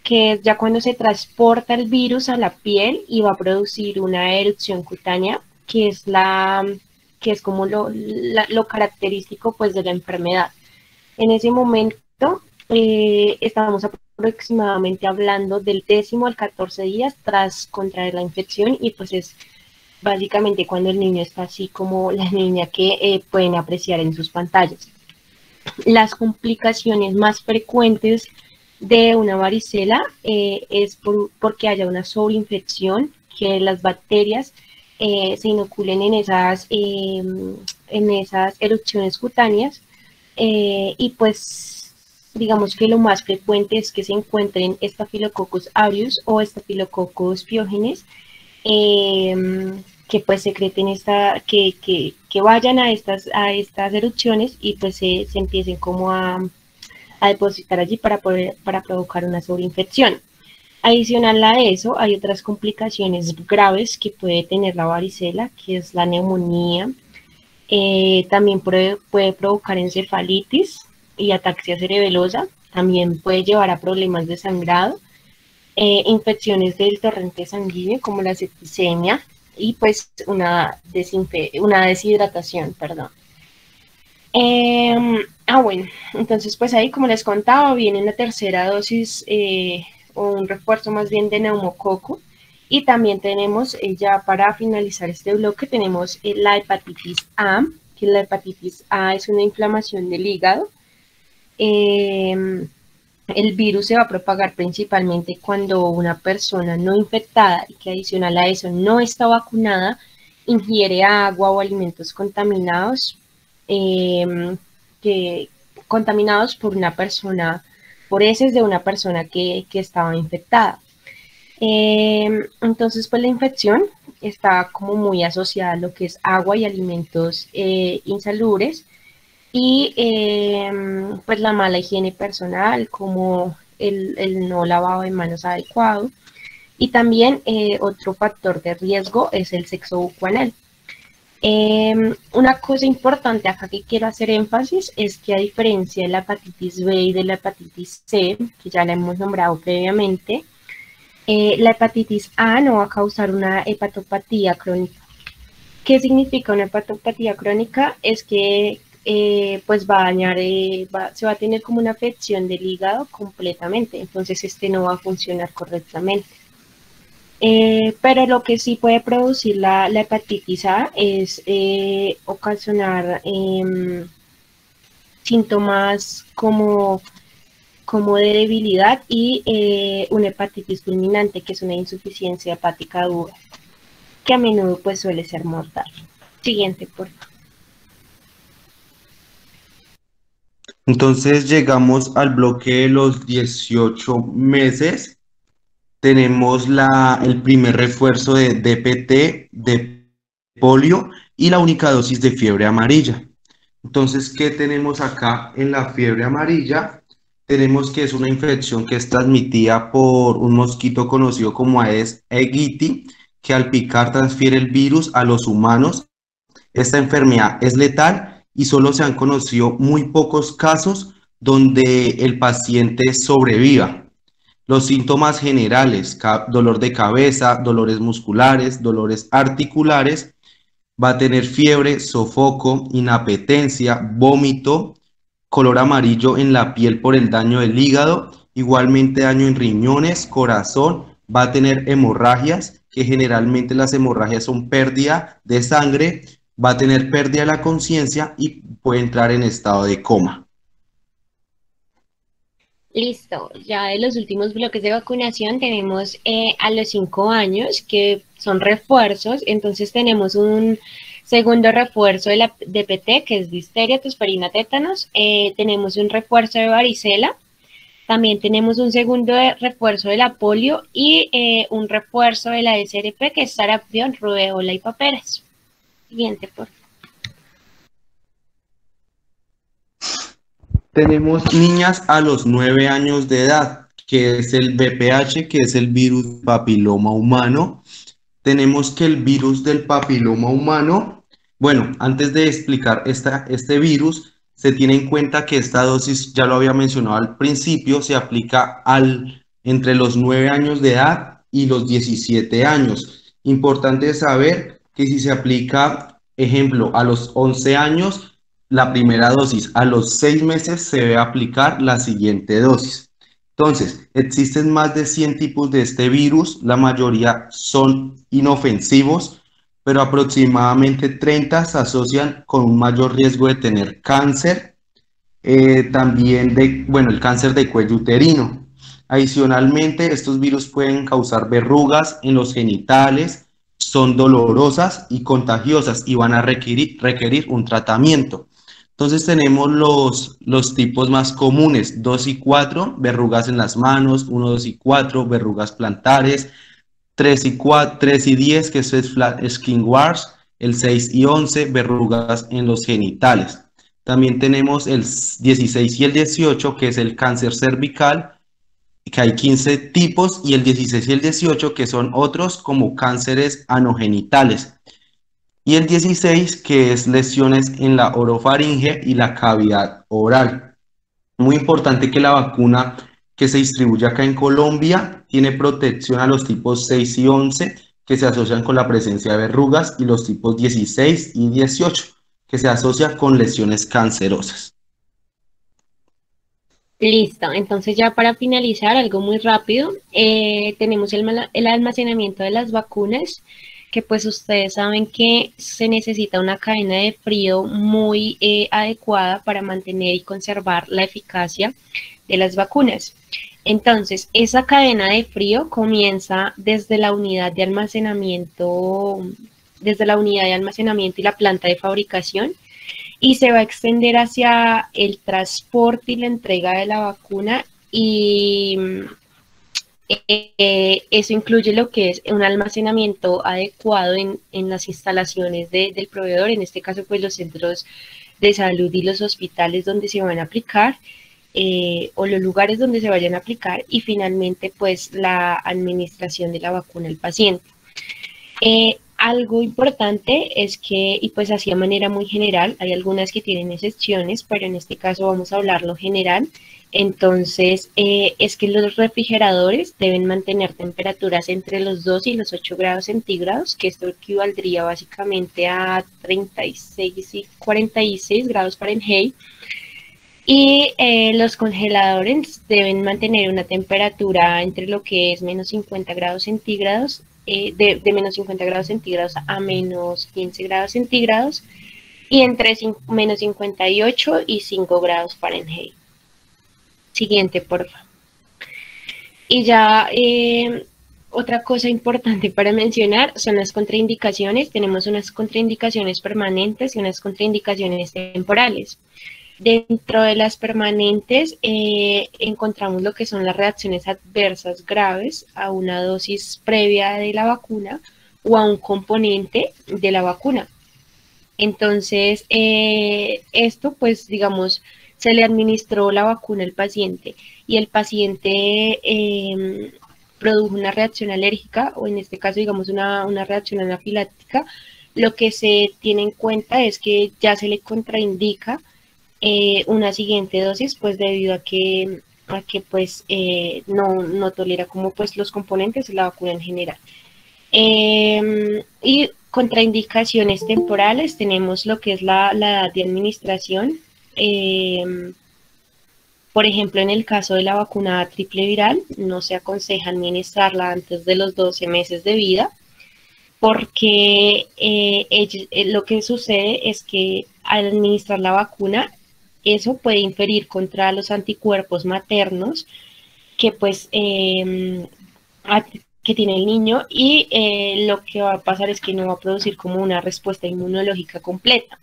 que es ya cuando se transporta el virus a la piel y va a producir una erupción cutánea, que es como lo característico pues de la enfermedad. En ese momento estamos aproximadamente hablando del 10º al 14 días tras contraer la infección, y pues es básicamente cuando el niño está así como la niña que pueden apreciar en sus pantallas. Las complicaciones más frecuentes de una varicela es porque haya una sobreinfección, que las bacterias se inoculen en esas erupciones cutáneas, y pues digamos que lo más frecuente es que se encuentren Staphylococcus aureus o Staphylococcus pyogenes, que pues secreten que vayan a estas erupciones y pues se empiecen como a depositar allí para provocar una sobreinfección. Adicional a eso, hay otras complicaciones graves que puede tener la varicela, que es la neumonía. También puede provocar encefalitis y ataxia cerebelosa. También puede llevar a problemas de sangrado, infecciones del torrente sanguíneo como la septicemia y pues una deshidratación, perdón. Bueno, entonces pues ahí, como les contaba, viene una tercera dosis o un refuerzo más bien de neumococo, Y también tenemos, ya para finalizar este bloque, tenemos la hepatitis A, que la hepatitis A es una inflamación del hígado. El virus se va a propagar principalmente cuando una persona no infectada y que adicional a eso no está vacunada ingiere agua o alimentos contaminados, contaminados por una persona, por heces de una persona que estaba infectada. Entonces, pues la infección está como muy asociada a lo que es agua y alimentos insalubres y pues la mala higiene personal, como el no lavado de manos adecuado. Y también otro factor de riesgo es el sexo bucoanal. Una cosa importante acá que quiero hacer énfasis es que a diferencia de la hepatitis B y de la hepatitis C, que ya la hemos nombrado previamente, la hepatitis A no va a causar una hepatopatía crónica. ¿Qué significa una hepatopatía crónica? Es que pues va a dañar, se va a tener como una afección del hígado completamente, entonces este no va a funcionar correctamente. Pero lo que sí puede producir la hepatitis A es ocasionar síntomas como de debilidad y una hepatitis fulminante, que es una insuficiencia hepática aguda, que a menudo pues suele ser mortal. Siguiente, por favor. Entonces llegamos al bloque de los 18 meses. Tenemos el primer refuerzo de DPT, de polio y la única dosis de fiebre amarilla. Entonces, ¿qué tenemos acá en la fiebre amarilla? Tenemos que es una infección que es transmitida por un mosquito conocido como Aedes aegypti, que al picar transfiere el virus a los humanos. Esta enfermedad es letal y solo se han conocido muy pocos casos donde el paciente sobreviva. Los síntomas generales: dolor de cabeza, dolores musculares, dolores articulares, va a tener fiebre, sofoco, inapetencia, vómito, color amarillo en la piel por el daño del hígado, igualmente daño en riñones, corazón, va a tener hemorragias, que generalmente las hemorragias son pérdida de sangre, va a tener pérdida de la conciencia y puede entrar en estado de coma. Listo, ya de los últimos bloques de vacunación tenemos a los 5 años, que son refuerzos. Entonces tenemos un segundo refuerzo de la DPT, que es difteria, tosferina, tétanos. Tenemos un refuerzo de varicela. También tenemos un segundo refuerzo de la polio y un refuerzo de la SRP, que es sarampión, rubéola y paperas. Siguiente, por favor. Tenemos niñas a los 9 años de edad, que es el VPH, que es el virus papiloma humano. Tenemos que el virus del papiloma humano, bueno, antes de explicar este virus, se tiene en cuenta que esta dosis, ya lo había mencionado al principio, se aplica entre los 9 años de edad y los 17 años. Importante saber que si se aplica, ejemplo, a los 11 años, la primera dosis, a los 6 meses se debe aplicar la siguiente dosis. Entonces, existen más de 100 tipos de este virus, la mayoría son inofensivos, pero aproximadamente 30 se asocian con un mayor riesgo de tener cáncer, también el cáncer de cuello uterino. Adicionalmente, estos virus pueden causar verrugas en los genitales, son dolorosas y contagiosas y van a requerir un tratamiento. Entonces tenemos los tipos más comunes: 2 y 4, verrugas en las manos; 1, 2 y 4, verrugas plantares; 3 y 10, que eso es flat skin wars; el 6 y 11, verrugas en los genitales. También tenemos el 16 y el 18, que es el cáncer cervical, que hay 15 tipos, y el 16 y el 18, que son otros como cánceres anogenitales. Y el 16, que es lesiones en la orofaringe y la cavidad oral. Muy importante que la vacuna que se distribuye acá en Colombia tiene protección a los tipos 6 y 11, que se asocian con la presencia de verrugas, y los tipos 16 y 18, que se asocian con lesiones cancerosas. Listo, entonces ya para finalizar, algo muy rápido, tenemos el almacenamiento de las vacunas, que pues ustedes saben que se necesita una cadena de frío muy adecuada para mantener y conservar la eficacia de las vacunas. Entonces, esa cadena de frío comienza desde la unidad de almacenamiento y la planta de fabricación, y se va a extender hacia el transporte y la entrega de la vacuna, y eso incluye lo que es un almacenamiento adecuado en las instalaciones del proveedor, en este caso pues los centros de salud y los hospitales donde se van a aplicar, o los lugares donde se vayan a aplicar, y finalmente pues la administración de la vacuna al paciente. Algo importante es que, y pues así de manera muy general, hay algunas que tienen excepciones, pero en este caso vamos a hablarlo general. Entonces, es que los refrigeradores deben mantener temperaturas entre los 2 y los 8 grados centígrados, que esto equivaldría básicamente a 36 y 46 grados Fahrenheit. Y los congeladores deben mantener una temperatura entre lo que es menos 50 grados centígrados, de menos 50 grados centígrados a menos 15 grados centígrados, y entre menos 58 y 5 grados Fahrenheit. Siguiente, por favor. Y ya otra cosa importante para mencionar son las contraindicaciones. Tenemos unas contraindicaciones permanentes y unas contraindicaciones temporales. Dentro de las permanentes encontramos lo que son las reacciones adversas graves a una dosis previa de la vacuna o a un componente de la vacuna. Entonces, esto pues digamos, se le administró la vacuna al paciente y el paciente produjo una reacción alérgica, o en este caso digamos una reacción anafiláctica. Lo que se tiene en cuenta es que ya se le contraindica una siguiente dosis, pues debido a que pues no tolera como pues los componentes de la vacuna en general. Y contraindicaciones temporales, tenemos lo que es la edad de administración. Por ejemplo, en el caso de la vacuna triple viral, no se aconseja administrarla antes de los 12 meses de vida, porque lo que sucede es que al administrar la vacuna, eso puede inferir contra los anticuerpos maternos que pues que tiene el niño, y lo que va a pasar es que no va a producir como una respuesta inmunológica completa.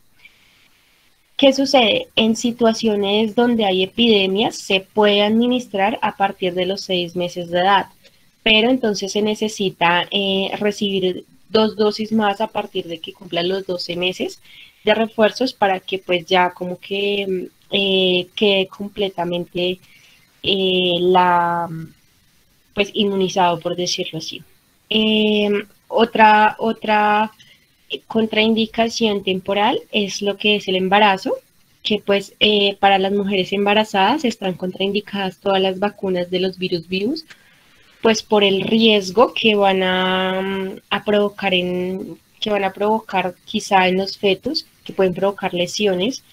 ¿Qué sucede? En situaciones donde hay epidemias se puede administrar a partir de los 6 meses de edad, pero entonces se necesita recibir 2 dosis más a partir de que cumplan los 12 meses de refuerzos para que pues ya como que quede completamente pues inmunizado, por decirlo así. Otra contraindicación temporal es lo que es el embarazo, que pues para las mujeres embarazadas están contraindicadas todas las vacunas de los virus vivos, pues por el riesgo que van a provocar quizá en los fetos, que pueden provocar lesiones.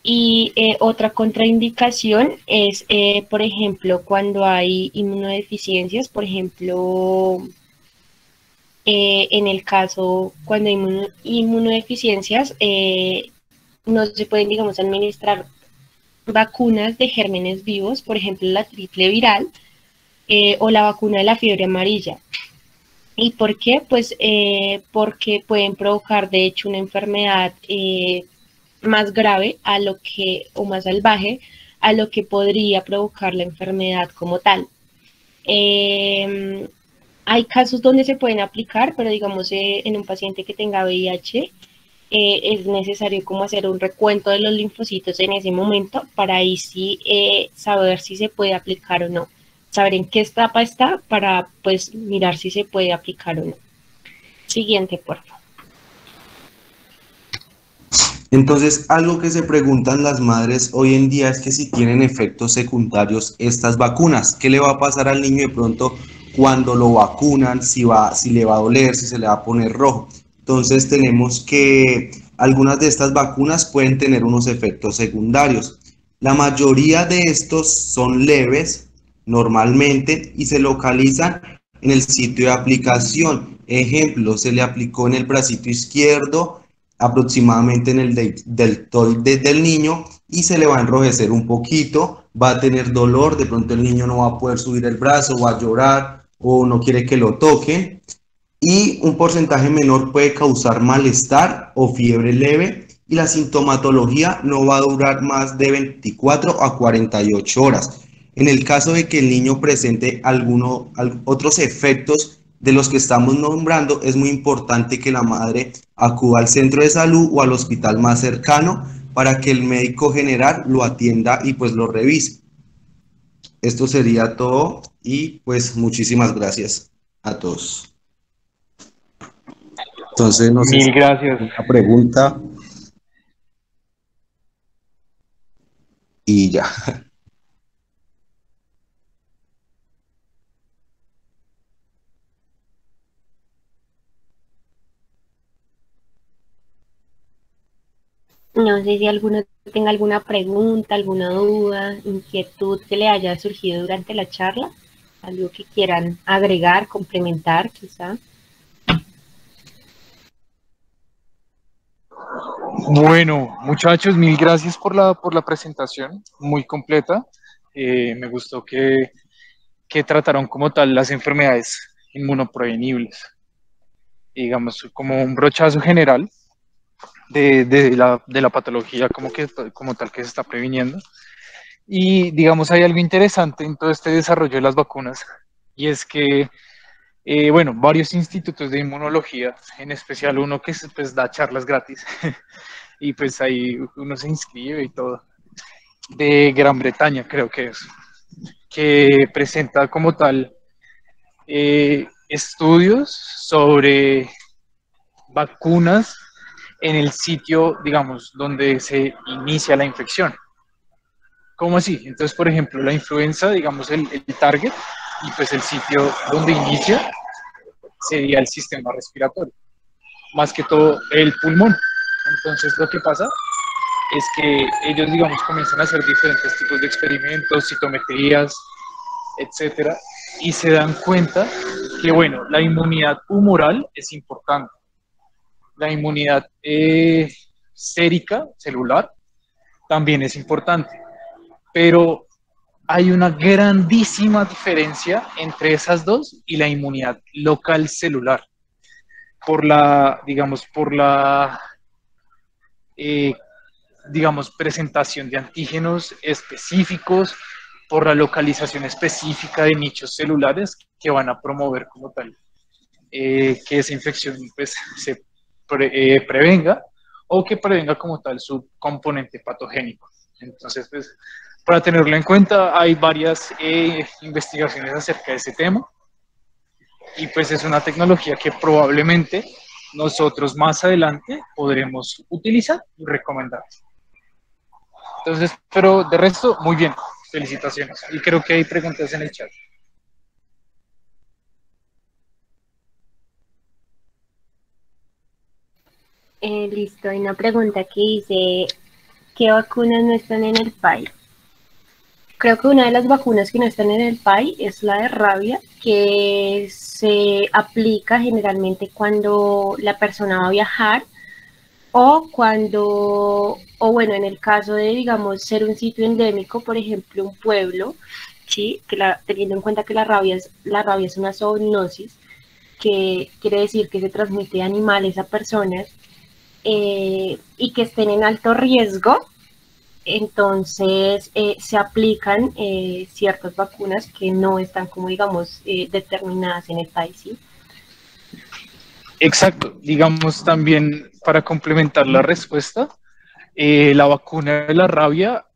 Y otra contraindicación es, por ejemplo, cuando hay inmunodeficiencias, por ejemplo, en el caso cuando hay inmunodeficiencias, no se pueden, digamos, administrar vacunas de gérmenes vivos, por ejemplo, la triple viral o la vacuna de la fiebre amarilla. ¿Y por qué? Pues porque pueden provocar, de hecho, una enfermedad más grave o más salvaje a lo que podría provocar la enfermedad como tal. Hay casos donde se pueden aplicar, pero digamos en un paciente que tenga VIH es necesario como hacer un recuento de los linfocitos en ese momento para ahí sí saber si se puede aplicar o no, saber en qué etapa está para pues mirar si se puede aplicar o no. Siguiente, por favor. Entonces, algo que se preguntan las madres hoy en día es que si tienen efectos secundarios estas vacunas, ¿qué le va a pasar al niño de pronto cuando lo vacunan? Si le va a doler, si se le va a poner rojo. Entonces, tenemos que algunas de estas vacunas pueden tener unos efectos secundarios. La mayoría de estos son leves normalmente y se localizan en el sitio de aplicación. Ejemplo, se le aplicó en el bracito izquierdo, aproximadamente en el deltoide del niño, y se le va a enrojecer un poquito, va a tener dolor, de pronto el niño no va a poder subir el brazo, va a llorar o no quiere que lo toquen, y un porcentaje menor puede causar malestar o fiebre leve, y la sintomatología no va a durar más de 24 a 48 horas. En el caso de que el niño presente otros efectos de los que estamos nombrando, es muy importante que la madre acuda al centro de salud o al hospital más cercano para que el médico general lo atienda y pues lo revise. Esto sería todo y pues muchísimas gracias a todos. Entonces, no sé si Mil gracias. una pregunta y ya. No sé si alguno tenga alguna pregunta, alguna duda, inquietud que le haya surgido durante la charla, algo que quieran agregar, complementar, quizá. Bueno, muchachos, mil gracias por la presentación, muy completa. Me gustó que trataron como tal las enfermedades inmunoprevenibles, digamos, como un brochazo general de la patología como tal que se está previniendo. Y digamos, hay algo interesante en todo este desarrollo de las vacunas, y es que, bueno, varios institutos de inmunología, en especial uno que pues, da charlas gratis, y pues ahí uno se inscribe y todo, de Gran Bretaña creo que presenta como tal estudios sobre vacunas en el sitio, digamos, donde se inicia la infección. ¿Cómo así? Entonces, por ejemplo, la influenza, digamos, el target y pues el sitio donde inicia sería el sistema respiratorio, más que todo el pulmón. Entonces, lo que pasa es que ellos, digamos, comienzan a hacer diferentes tipos de experimentos, citometrías, etcétera, y se dan cuenta que, bueno, la inmunidad humoral es importante, la inmunidad sérica, celular, también es importante, pero hay una grandísima diferencia entre esas dos y la inmunidad local celular, digamos, por la eh, digamos, presentación de antígenos específicos, por la localización específica de nichos celulares que van a promover como tal que esa infección pues, se prevenga o que prevenga como tal su componente patogénico. Entonces, pues, para tenerlo en cuenta, hay varias investigaciones acerca de ese tema y pues es una tecnología que probablemente nosotros más adelante podremos utilizar y recomendar. Entonces, pero de resto, muy bien. Felicitaciones. Y creo que hay preguntas en el chat. Listo, hay una pregunta que dice, ¿qué vacunas no están en el PAI? Creo que una de las vacunas que no están en el PAI es la de rabia, que se aplica generalmente cuando la persona va a viajar o cuando, o bueno, en el caso de, digamos, ser un sitio endémico, por ejemplo, un pueblo, ¿sí? Teniendo en cuenta que la rabia es una zoonosis, que quiere decir que se transmite de animales a personas y que estén en alto riesgo, entonces se aplican ciertas vacunas que no están como digamos determinadas en el país, ¿sí? Exacto. Digamos también para complementar la respuesta, la vacuna de la rabia,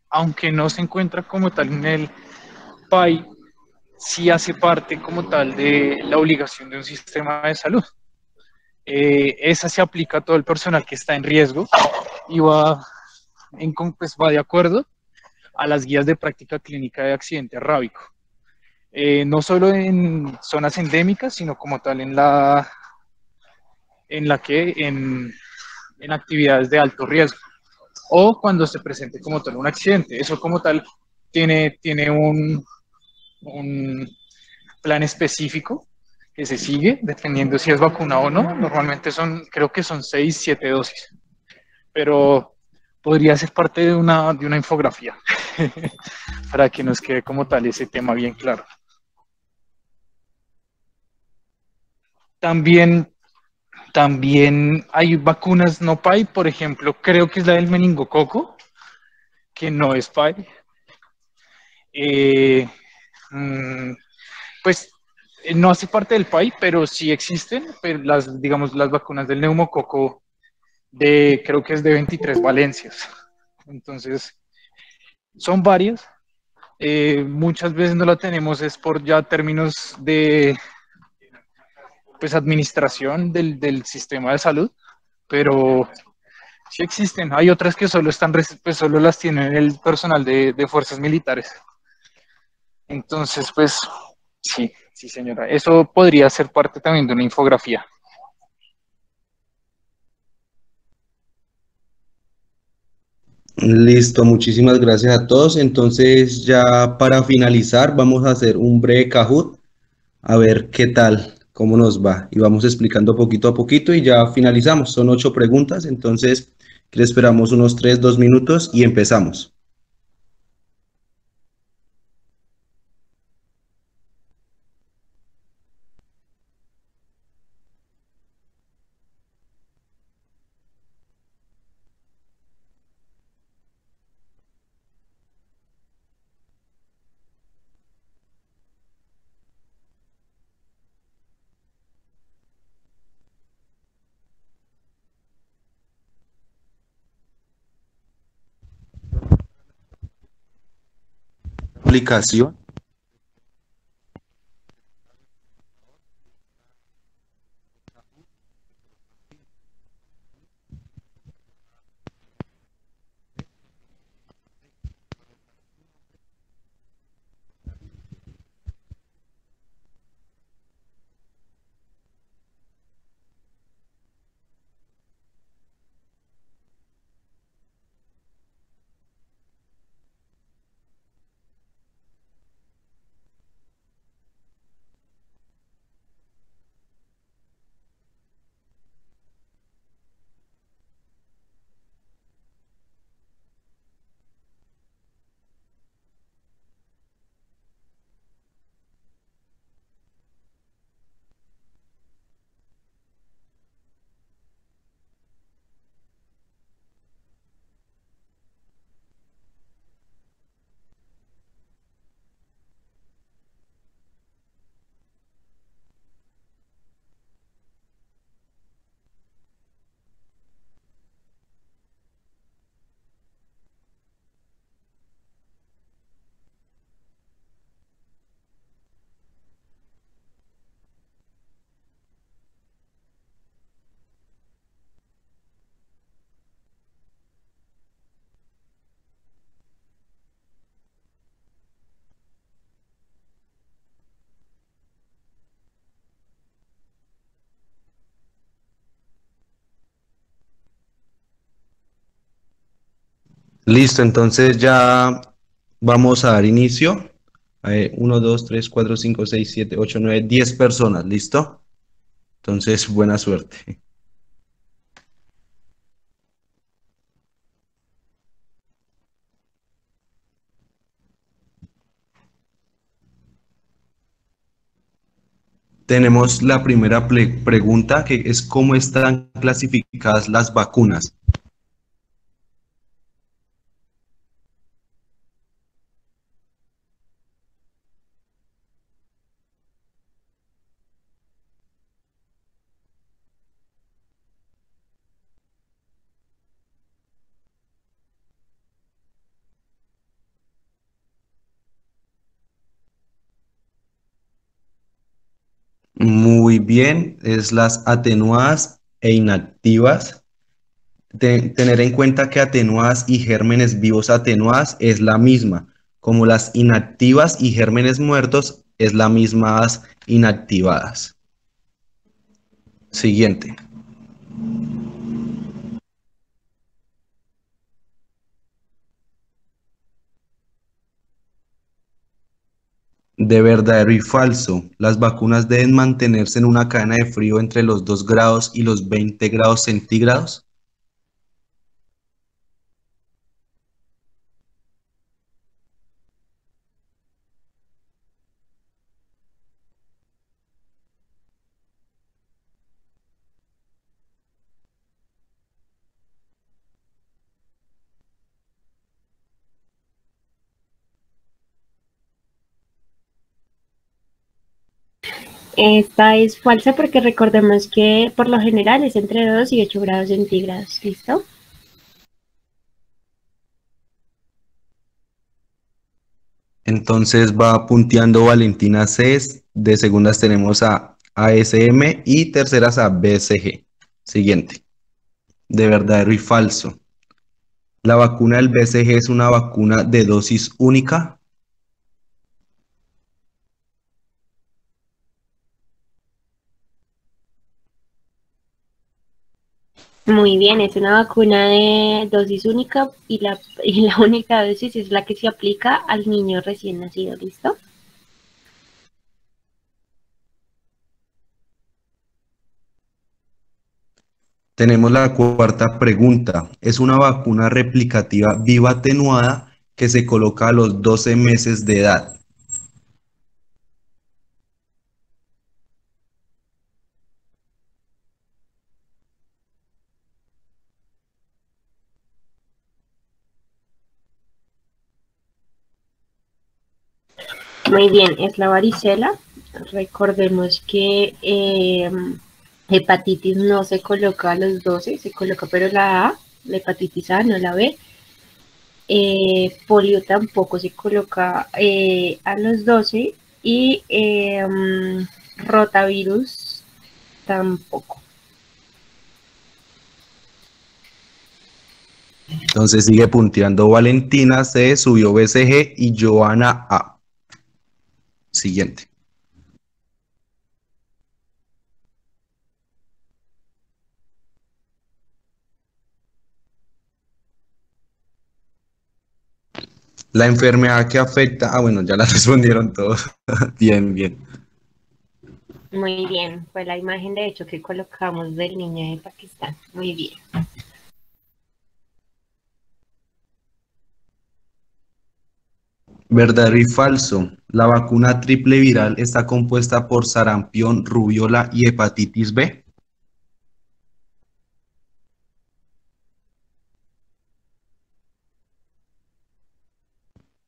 aunque no se encuentra como tal en el PAI, sí hace parte como tal de la obligación de un sistema de salud. Esa se aplica a todo el personal que está en riesgo y pues va de acuerdo a las guías de práctica clínica de accidente rábico. No solo en zonas endémicas, sino como tal en actividades de alto riesgo. o cuando se presente como tal un accidente. Eso como tal tiene un plan específico que se sigue dependiendo si es vacuna o no. Normalmente creo que son 6, 7 dosis, pero podría ser parte de una infografía para que nos quede como tal ese tema bien claro. También, también hay vacunas no PAI, por ejemplo, creo que es la del meningococo, que no es PAI. Eh, mm, pues no hace parte del PAI, pero sí existen, pero digamos, las vacunas del neumococo creo que es de 23 valencias. Entonces, son varias. Muchas veces no la tenemos es por ya términos de pues administración del sistema de salud, pero sí existen. Hay otras que solo pues solo las tienen el personal de fuerzas militares. Entonces, pues sí, sí, señora. Eso podría ser parte también de una infografía. Listo, muchísimas gracias a todos. Entonces, ya para finalizar, vamos a hacer un breve Kahoot, a ver qué tal, cómo nos va. Y vamos explicando poquito a poquito y ya finalizamos. Son 8 preguntas, entonces, que esperamos unos 2 minutos y empezamos. Aplicación. Listo, entonces ya vamos a dar inicio. 1, 2, 3, 4, 5, 6, 7, 8, 9, 10 personas, ¿listo? Entonces, buena suerte. Tenemos la primera pregunta, que es ¿cómo están clasificadas las vacunas? Muy bien, es las atenuadas e inactivas. Tener en cuenta que atenuadas y gérmenes vivos atenuadas es la misma, como las inactivas y gérmenes muertos es la mismas inactivadas. Siguiente. De verdadero y falso. Las vacunas deben mantenerse en una cadena de frío entre los 2 grados y los 20 grados centígrados. Esta es falsa porque recordemos que por lo general es entre 2 y 8 grados centígrados. ¿Listo? Entonces va punteando Valentina C. De segundas tenemos a ASM y terceras a BCG. Siguiente. De verdadero y falso. La vacuna del BCG es una vacuna de dosis única. Muy bien, es una vacuna de dosis única y la única dosis es la que se aplica al niño recién nacido. ¿Listo? Tenemos la cuarta pregunta. Es una vacuna replicativa viva atenuada que se coloca a los 12 meses de edad. Muy bien, es la varicela. Recordemos que hepatitis no se coloca a los 12, se coloca pero la A, la hepatitis A, no la B. Polio tampoco se coloca a los 12 y rotavirus tampoco. Entonces sigue punteando Valentina C, subió BCG y Joana A. Siguiente. La enfermedad que afecta, bueno, ya la respondieron todos. Bien, bien. Muy bien, fue la imagen de hecho que colocamos del niño de Pakistán. Muy bien. Verdadero y falso. La vacuna triple viral está compuesta por sarampión, rubiola y hepatitis B.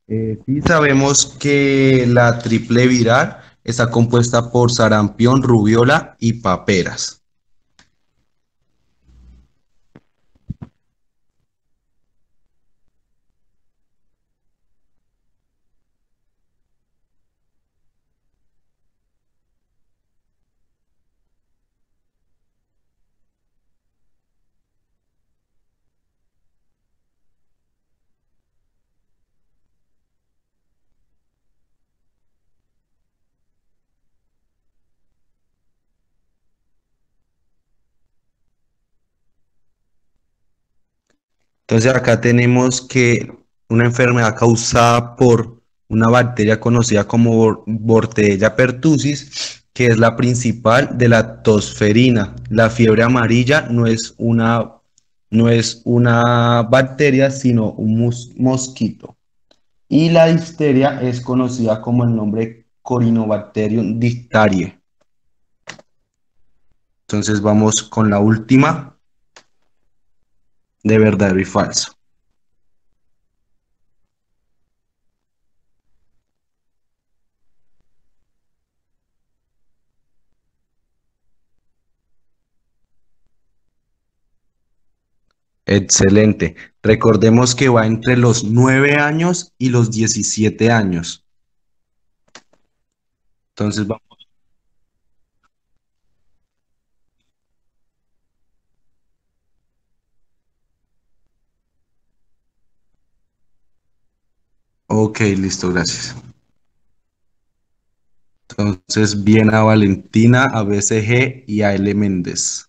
Sí sabemos que la triple viral está compuesta por sarampión, rubiola y paperas. Entonces acá tenemos que una enfermedad causada por una bacteria conocida como Bordetella pertussis, que es la principal de la tosferina. La fiebre amarilla no es una bacteria, sino un mosquito. Y la difteria es conocida como el nombre Corynebacterium difthariae. Entonces vamos con la última de verdadero y falso. Excelente. Recordemos que va entre los 9 años y los 17 años. Entonces, ok, listo, gracias. Entonces, viene a Valentina, a BCG y a L. Méndez.